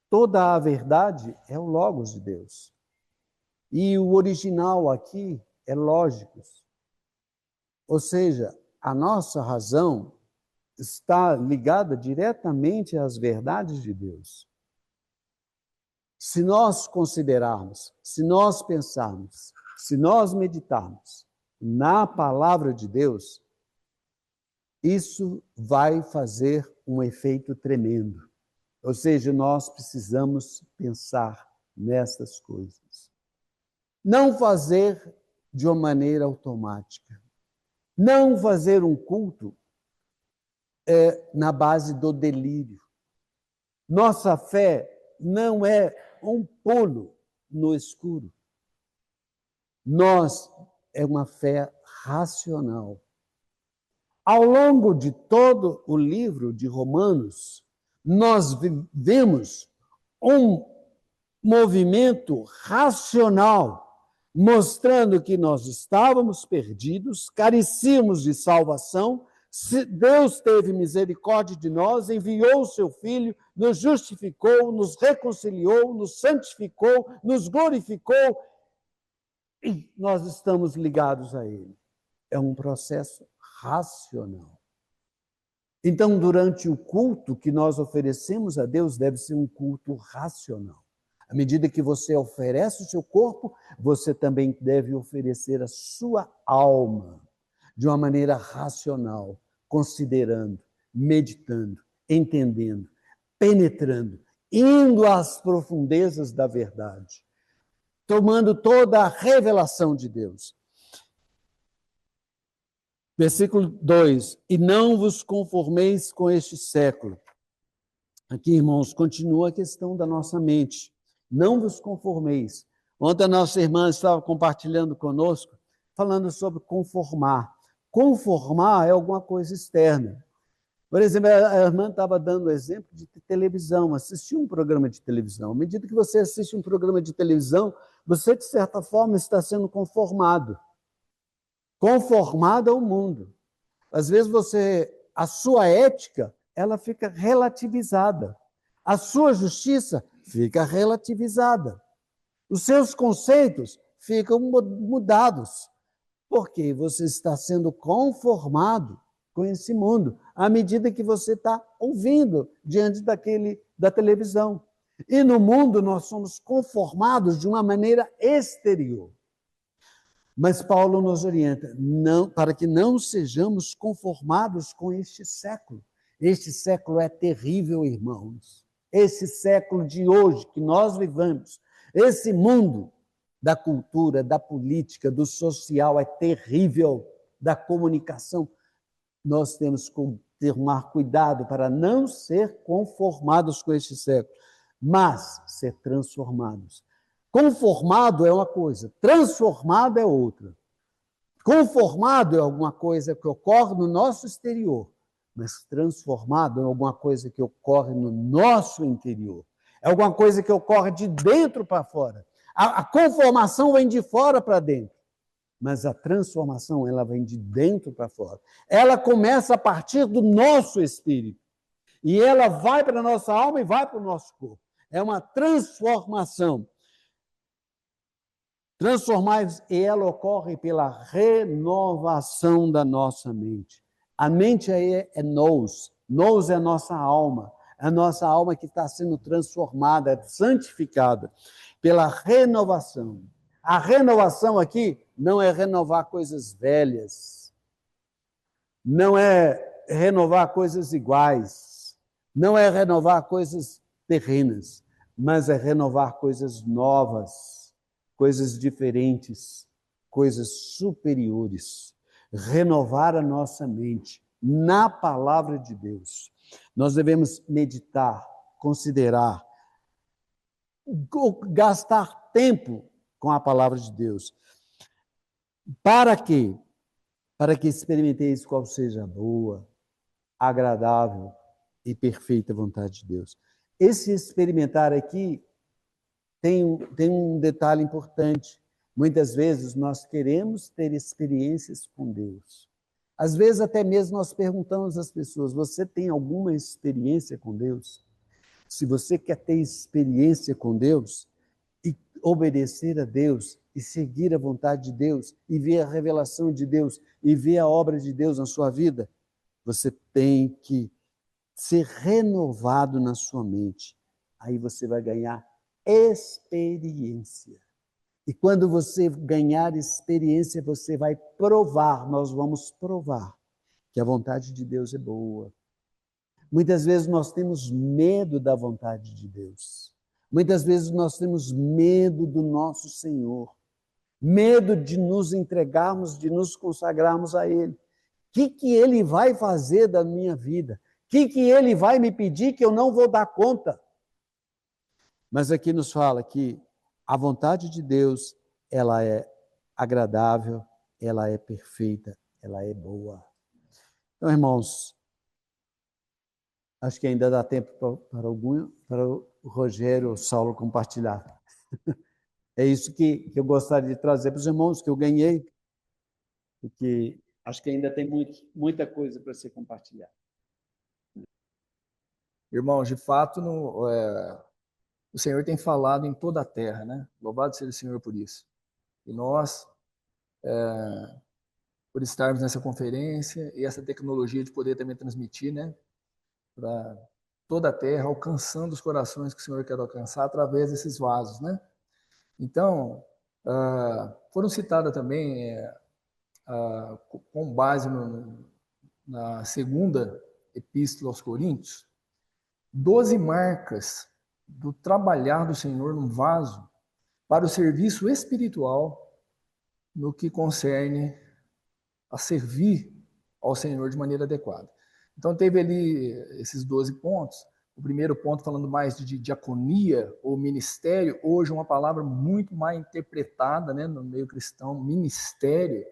Speaker 3: toda a verdade é o Logos de Deus. E o original aqui é lógicos. Ou seja, a nossa razão está ligada diretamente às verdades de Deus. Se nós considerarmos, se nós pensarmos, se nós meditarmos na palavra de Deus, isso vai fazer um efeito tremendo. Ou seja, nós precisamos pensar nessas coisas. Não fazer de uma maneira automática. Não fazer um culto na base do delírio. Nossa fé não é um pulo no escuro. É uma fé racional. Ao longo de todo o livro de Romanos, nós vemos um movimento racional, mostrando que nós estávamos perdidos, carecíamos de salvação. Deus teve misericórdia de nós, enviou o seu Filho, nos justificou, nos reconciliou, nos santificou, nos glorificou, e nós estamos ligados a Ele. É um processo racional. Então, durante o culto que nós oferecemos a Deus, deve ser um culto racional. À medida que você oferece o seu corpo, você também deve oferecer a sua alma de uma maneira racional, considerando, meditando, entendendo, penetrando, indo às profundezas da verdade, tomando toda a revelação de Deus. Versículo 2: e não vos conformeis com este século. Aqui, irmãos, continua a questão da nossa mente. Não vos conformeis. Ontem a nossa irmã estava compartilhando conosco, falando sobre conformar. Conformar é alguma coisa externa. Por exemplo, a irmã estava dando o exemplo de televisão, assistir um programa de televisão. À medida que você assiste um programa de televisão, você, de certa forma, está sendo conformado. Conformado ao mundo. Às vezes a sua ética, ela fica relativizada. A sua justiça fica relativizada. Os seus conceitos ficam mudados. Porque você está sendo conformado com esse mundo, à medida que você está ouvindo diante da televisão. E no mundo nós somos conformados de uma maneira exterior. Mas Paulo nos orienta para que não sejamos conformados com este século. Este século é terrível, irmãos. Esse século de hoje que nós vivemos, esse mundo da cultura, da política, do social é terrível, da comunicação. Nós temos que tomar cuidado para não ser conformados com este século, mas ser transformados. Conformado é uma coisa, transformado é outra. Conformado é alguma coisa que ocorre no nosso exterior, mas transformado é alguma coisa que ocorre no nosso interior. É alguma coisa que ocorre de dentro para fora. A conformação vem de fora para dentro, mas a transformação ela vem de dentro para fora. Ela começa a partir do nosso espírito e ela vai para a nossa alma e vai para o nosso corpo. É uma transformação. Transformar, e ela ocorre pela renovação da nossa mente. A mente aí é nous. Nous é a nossa alma. A nossa alma que está sendo transformada, santificada pela renovação. A renovação aqui não é renovar coisas velhas. Não é renovar coisas iguais. Não é renovar coisas terrenas. Mas é renovar coisas novas. Coisas diferentes, coisas superiores. Renovar a nossa mente na palavra de Deus. Nós devemos meditar, considerar, gastar tempo com a palavra de Deus. Para quê? Para que experimenteis qual seja a boa, agradável e perfeita vontade de Deus. esse experimentar aqui tem um detalhe importante. Muitas vezes nós queremos ter experiências com Deus. Às vezes até mesmo nós perguntamos às pessoas, você tem alguma experiência com Deus? Se você quer ter experiência com Deus e obedecer a Deus e seguir a vontade de Deus e ver a revelação de Deus e ver a obra de Deus na sua vida, você tem que ser renovado na sua mente. Aí você vai ganhar experiência. E quando você ganhar experiência, você vai provar, nós vamos provar que a vontade de Deus é boa. Muitas vezes nós temos medo da vontade de Deus. Muitas vezes nós temos medo do nosso Senhor. Medo de nos entregarmos, de nos consagrarmos a Ele. O que Ele vai fazer da minha vida? O que Ele vai me pedir que eu não vou dar conta? Mas aqui nos fala que a vontade de Deus, ela é agradável, ela é perfeita, ela é boa. Então, irmãos, acho que ainda dá tempo para o Rogério ou o Saulo compartilhar. É isso que eu gostaria de trazer para os irmãos, que eu ganhei, porque acho que ainda tem muita coisa para ser compartilhada.
Speaker 4: Irmãos, de fato, o Senhor tem falado em toda a terra, né? Louvado seja o Senhor por isso. E nós, por estarmos nessa conferência e essa tecnologia de poder também transmitir, né? Para toda a terra, alcançando os corações que o Senhor quer alcançar através desses vasos, né? Então, foram citadas também, com base na segunda epístola aos Coríntios, 12 marcas do trabalhar do Senhor num vaso para o serviço espiritual no que concerne a servir ao Senhor de maneira adequada. Então teve ali esses 12 pontos. O primeiro ponto falando mais de diaconia ou ministério, hoje uma palavra muito mais interpretada, né, no meio cristão, ministério.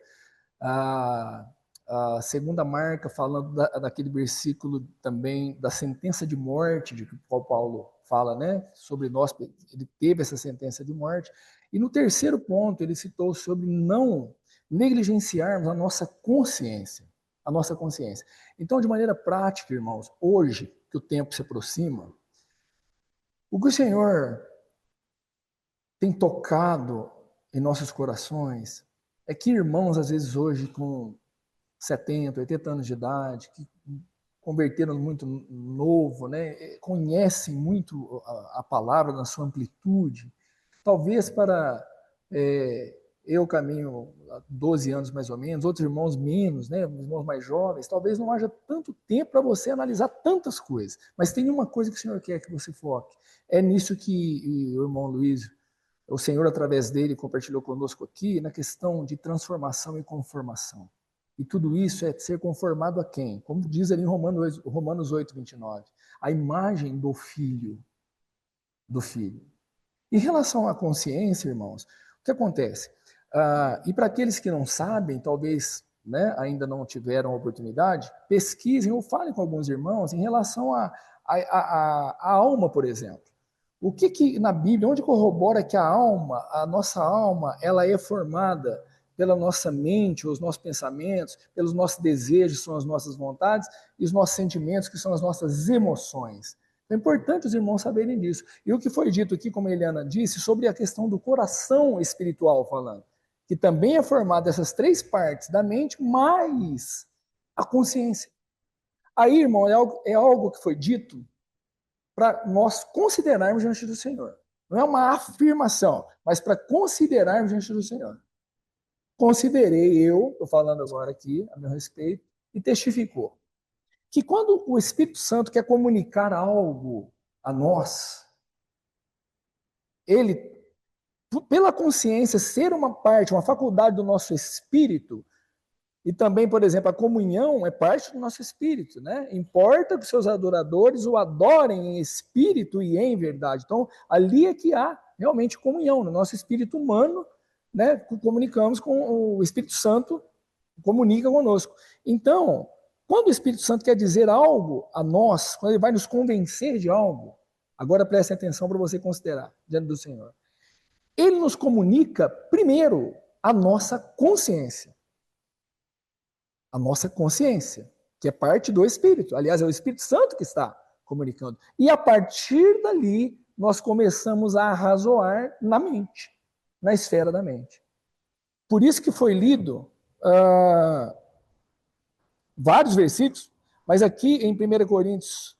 Speaker 4: A segunda marca falando daquele versículo também da sentença de morte, de que o Paulo fala, né, sobre nós, ele teve essa sentença de morte. E no terceiro ponto ele citou sobre não negligenciarmos a nossa consciência. Então, de maneira prática, irmãos, hoje que o tempo se aproxima, o que o Senhor tem tocado em nossos corações é que irmãos, às vezes hoje com 70, 80 anos de idade, que converteram muito novo, né, conhecem muito a palavra na sua amplitude, talvez para... eu caminho há 12 anos mais ou menos, outros irmãos menos, né, irmãos mais jovens, talvez não haja tanto tempo para você analisar tantas coisas, mas tem uma coisa que o Senhor quer que você foque, é nisso que o irmão Luiz, o Senhor através dele compartilhou conosco aqui, na questão de transformação e conformação. E tudo isso é ser conformado a quem? Como diz ali em Romanos 8, 29, a imagem do Filho. Em relação à consciência, irmãos, o que acontece? E para aqueles que não sabem, talvez, né, ainda não tiveram a oportunidade, pesquisem ou falem com alguns irmãos em relação à alma, por exemplo. O que na Bíblia, onde corrobora que a nossa alma, ela é formada pela nossa mente, os nossos pensamentos, pelos nossos desejos, são as nossas vontades, e os nossos sentimentos, que são as nossas emoções. É importante os irmãos saberem disso. E o que foi dito aqui, como a Eliana disse, sobre a questão do coração espiritual falando, que também é formado dessas três partes da mente, mais a consciência. Aí, irmão, é algo que foi dito para nós considerarmos diante do Senhor. Não é uma afirmação, mas para considerarmos diante do Senhor. Considerei estou falando agora aqui a meu respeito, e testificou que quando o Espírito Santo quer comunicar algo a nós, ele, pela consciência, ser uma parte, uma faculdade do nosso espírito, e também, por exemplo, a comunhão é parte do nosso espírito, né? Importa que seus adoradores o adorem em espírito e em verdade. Então, ali é que há realmente comunhão no nosso espírito humano, né? Comunicamos com o Espírito Santo, comunica conosco. Então, quando o Espírito Santo quer dizer algo a nós, quando ele vai nos convencer de algo, Agora preste atenção para você considerar diante do Senhor. Ele nos comunica, primeiro, a nossa consciência. A nossa consciência, que é parte do Espírito. Aliás, é o Espírito Santo que está comunicando. E a partir dali, nós começamos a arrazoar na mente, na esfera da mente. Por isso que foi lido vários versículos, mas aqui em 1 Coríntios,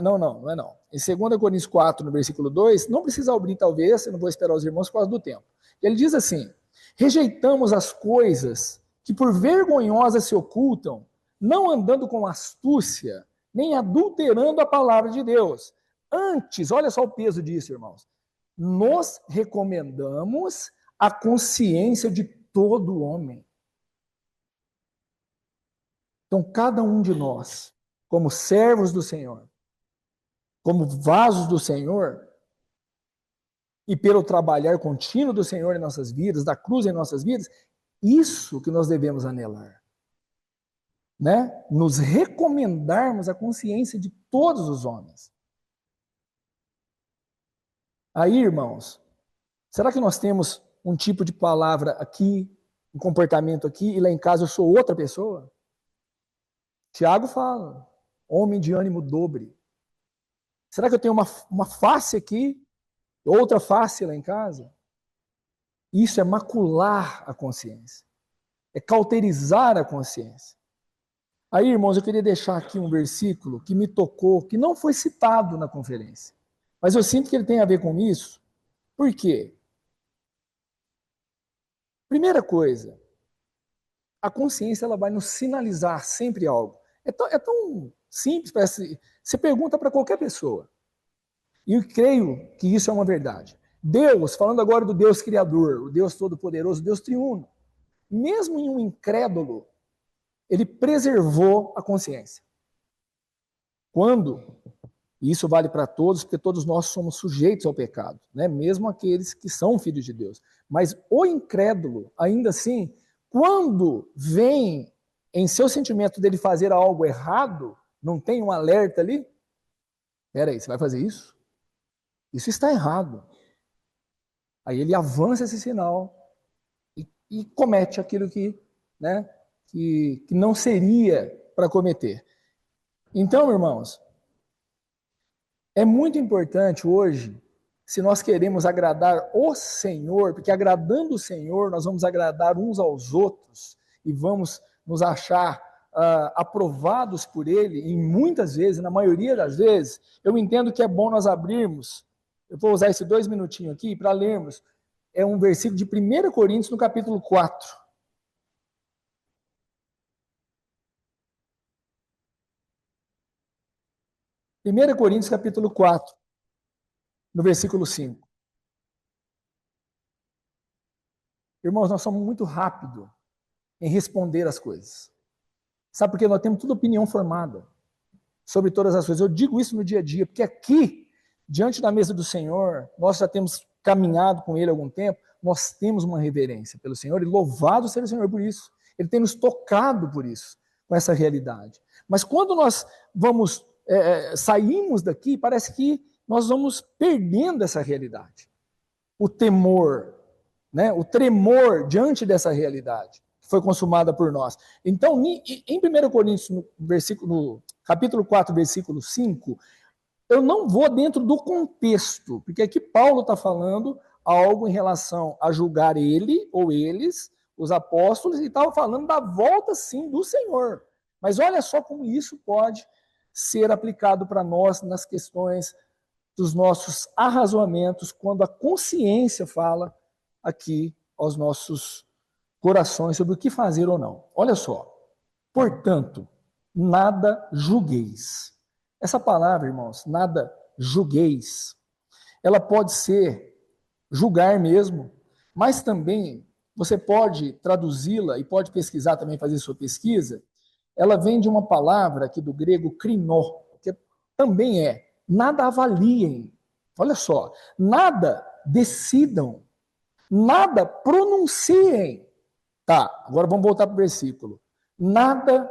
Speaker 4: não é não. Em 2 Coríntios 4, no versículo 2, não precisa abrir talvez, eu não vou esperar os irmãos por causa do tempo. Ele diz assim, rejeitamos as coisas que por vergonhosas se ocultam, não andando com astúcia, nem adulterando a palavra de Deus. Antes, olha só o peso disso, irmãos, nos recomendamos a consciência de todo homem. Então, cada um de nós, como servos do Senhor, como vasos do Senhor, e pelo trabalhar contínuo do Senhor em nossas vidas, da cruz em nossas vidas, isso que nós devemos anelar. Né? Nos recomendarmos a consciência de todos os homens. Aí, irmãos, será que nós temos um tipo de palavra aqui, um comportamento aqui, e lá em casa eu sou outra pessoa? Tiago fala, homem de ânimo dobre. Será que eu tenho uma face aqui, outra face lá em casa? Isso é macular a consciência. É cauterizar a consciência. Aí, irmãos, eu queria deixar aqui um versículo que me tocou, que não foi citado na conferência. Mas eu sinto que ele tem a ver com isso. Por quê? Primeira coisa, a consciência ela vai nos sinalizar sempre algo. É tão simples, parece. Você pergunta para qualquer pessoa. E eu creio que isso é uma verdade. Deus, falando agora do Deus Criador, o Deus Todo-Poderoso, o Deus Triuno, mesmo em um incrédulo, ele preservou a consciência. Quando, e isso vale para todos, porque todos nós somos sujeitos ao pecado, né? Mesmo aqueles que são filhos de Deus. Mas o incrédulo, ainda assim, quando vem em seu sentimento dele fazer algo errado, não tem um alerta ali? Peraí, você vai fazer isso? Isso está errado. Aí ele avança esse sinal e comete aquilo que não seria para cometer. Então, irmãos, é muito importante hoje, se nós queremos agradar o Senhor, porque agradando o Senhor, nós vamos agradar uns aos outros e vamos nos achar aprovados por Ele, e muitas vezes, na maioria das vezes, eu entendo que é bom nós abrirmos, eu vou usar esses 2 minutinhos aqui para lermos, é um versículo de 1 Coríntios, no capítulo 4. 1 Coríntios, capítulo 4, no versículo 5. Irmãos, nós somos muito rápidos em responder as coisas. Sabe por quê? Nós temos toda opinião formada sobre todas as coisas. Eu digo isso no dia a dia, porque aqui, diante da mesa do Senhor, nós já temos caminhado com Ele há algum tempo, nós temos uma reverência pelo Senhor, e louvado seja o Senhor por isso. Ele tem nos tocado por isso, com essa realidade. Mas quando nós saímos daqui, parece que nós vamos perdendo essa realidade. O temor, né? O tremor diante dessa realidade que foi consumada por nós. Então, em 1 Coríntios, no capítulo 4, versículo 5, eu não vou dentro do contexto, porque aqui Paulo está falando algo em relação a julgar ele ou eles, os apóstolos, e estava falando da volta, sim, do Senhor. Mas olha só como isso pode ser aplicado para nós nas questões dos nossos arrazoamentos, quando a consciência fala aqui aos nossos corações sobre o que fazer ou não. Olha só. Portanto, nada julgueis. Essa palavra, irmãos, nada julgueis, ela pode ser julgar mesmo, mas também você pode traduzi-la e pode pesquisar também, fazer sua pesquisa. Ela vem de uma palavra aqui do grego krinó, que também nada avaliem. Olha só, nada decidam, nada pronunciem. Tá, agora vamos voltar para o versículo. Nada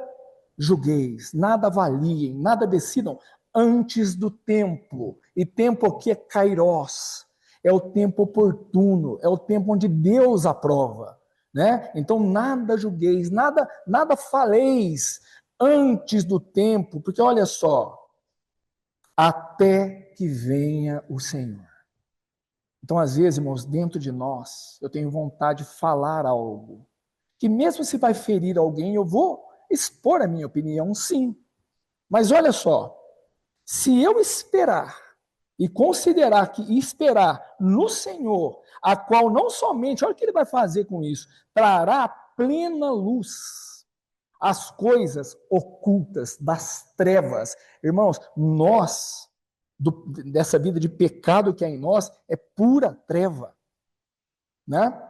Speaker 4: julgueis, nada avaliem, nada decidam, antes do tempo. E tempo aqui é kairos, é o tempo oportuno, é o tempo onde Deus aprova, né? Então nada julgueis, nada faleis antes do tempo, porque olha só, até que venha o Senhor. Então, às vezes, irmãos, dentro de nós, eu tenho vontade de falar algo, que mesmo se vai ferir alguém, eu vou expor a minha opinião, sim. Mas olha só, se eu esperar e considerar que esperar no Senhor, a qual não somente, olha o que ele vai fazer com isso, trará plena luz as coisas ocultas das trevas. Irmãos, nós, dessa vida de pecado que é em nós, é pura treva, né?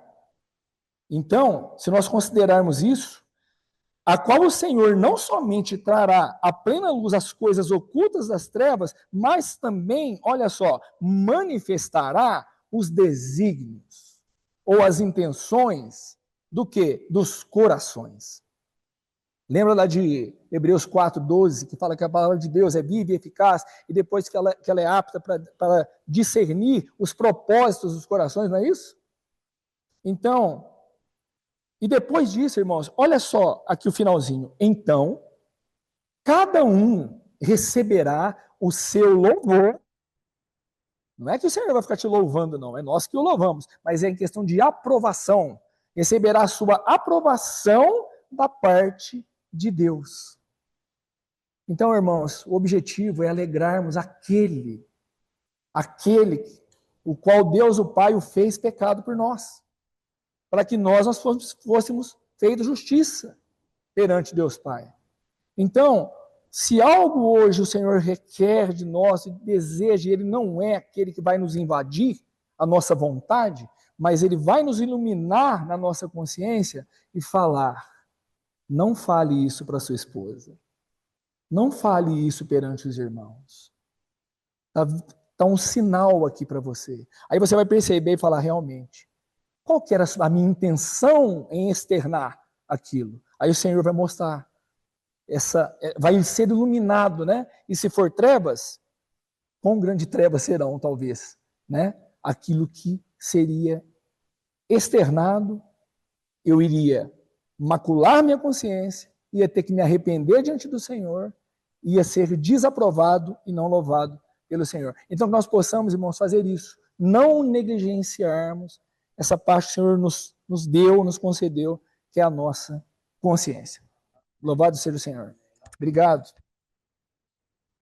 Speaker 4: Então, se nós considerarmos isso, a qual o Senhor não somente trará à plena luz as coisas ocultas das trevas, mas também, olha só, manifestará os desígnios ou as intenções do quê? Dos corações. Lembra lá de Hebreus 4:12, que fala que a palavra de Deus é viva e eficaz, e depois que ela é apta para discernir os propósitos dos corações, não é isso? Então, e depois disso, irmãos, olha só aqui o finalzinho. Então, cada um receberá o seu louvor. Não é que o Senhor vai ficar te louvando, não. É nós que o louvamos. Mas é em questão de aprovação. Receberá a sua aprovação da parte de Deus. Então, irmãos, o objetivo é alegrarmos aquele o qual Deus, o Pai, o fez pecado por nós. Para que nós fôssemos feitos justiça perante Deus Pai. Então, se algo hoje o Senhor requer de nós e deseja, ele não é aquele que vai nos invadir a nossa vontade, mas ele vai nos iluminar na nossa consciência e falar: não fale isso para sua esposa. Não fale isso perante os irmãos. Está um sinal aqui para você. Aí você vai perceber e falar: realmente, qual que era a minha intenção em externar aquilo? Aí o Senhor vai mostrar. Vai ser iluminado, né? E se for trevas, quão grande trevas serão, talvez, né? Aquilo que seria externado, eu iria macular minha consciência, ia ter que me arrepender diante do Senhor, ia ser desaprovado e não louvado pelo Senhor. Então, que nós possamos, irmãos, fazer isso, não negligenciarmos essa parte que o Senhor nos deu, nos concedeu, que é a nossa consciência. Louvado seja o Senhor. Obrigado.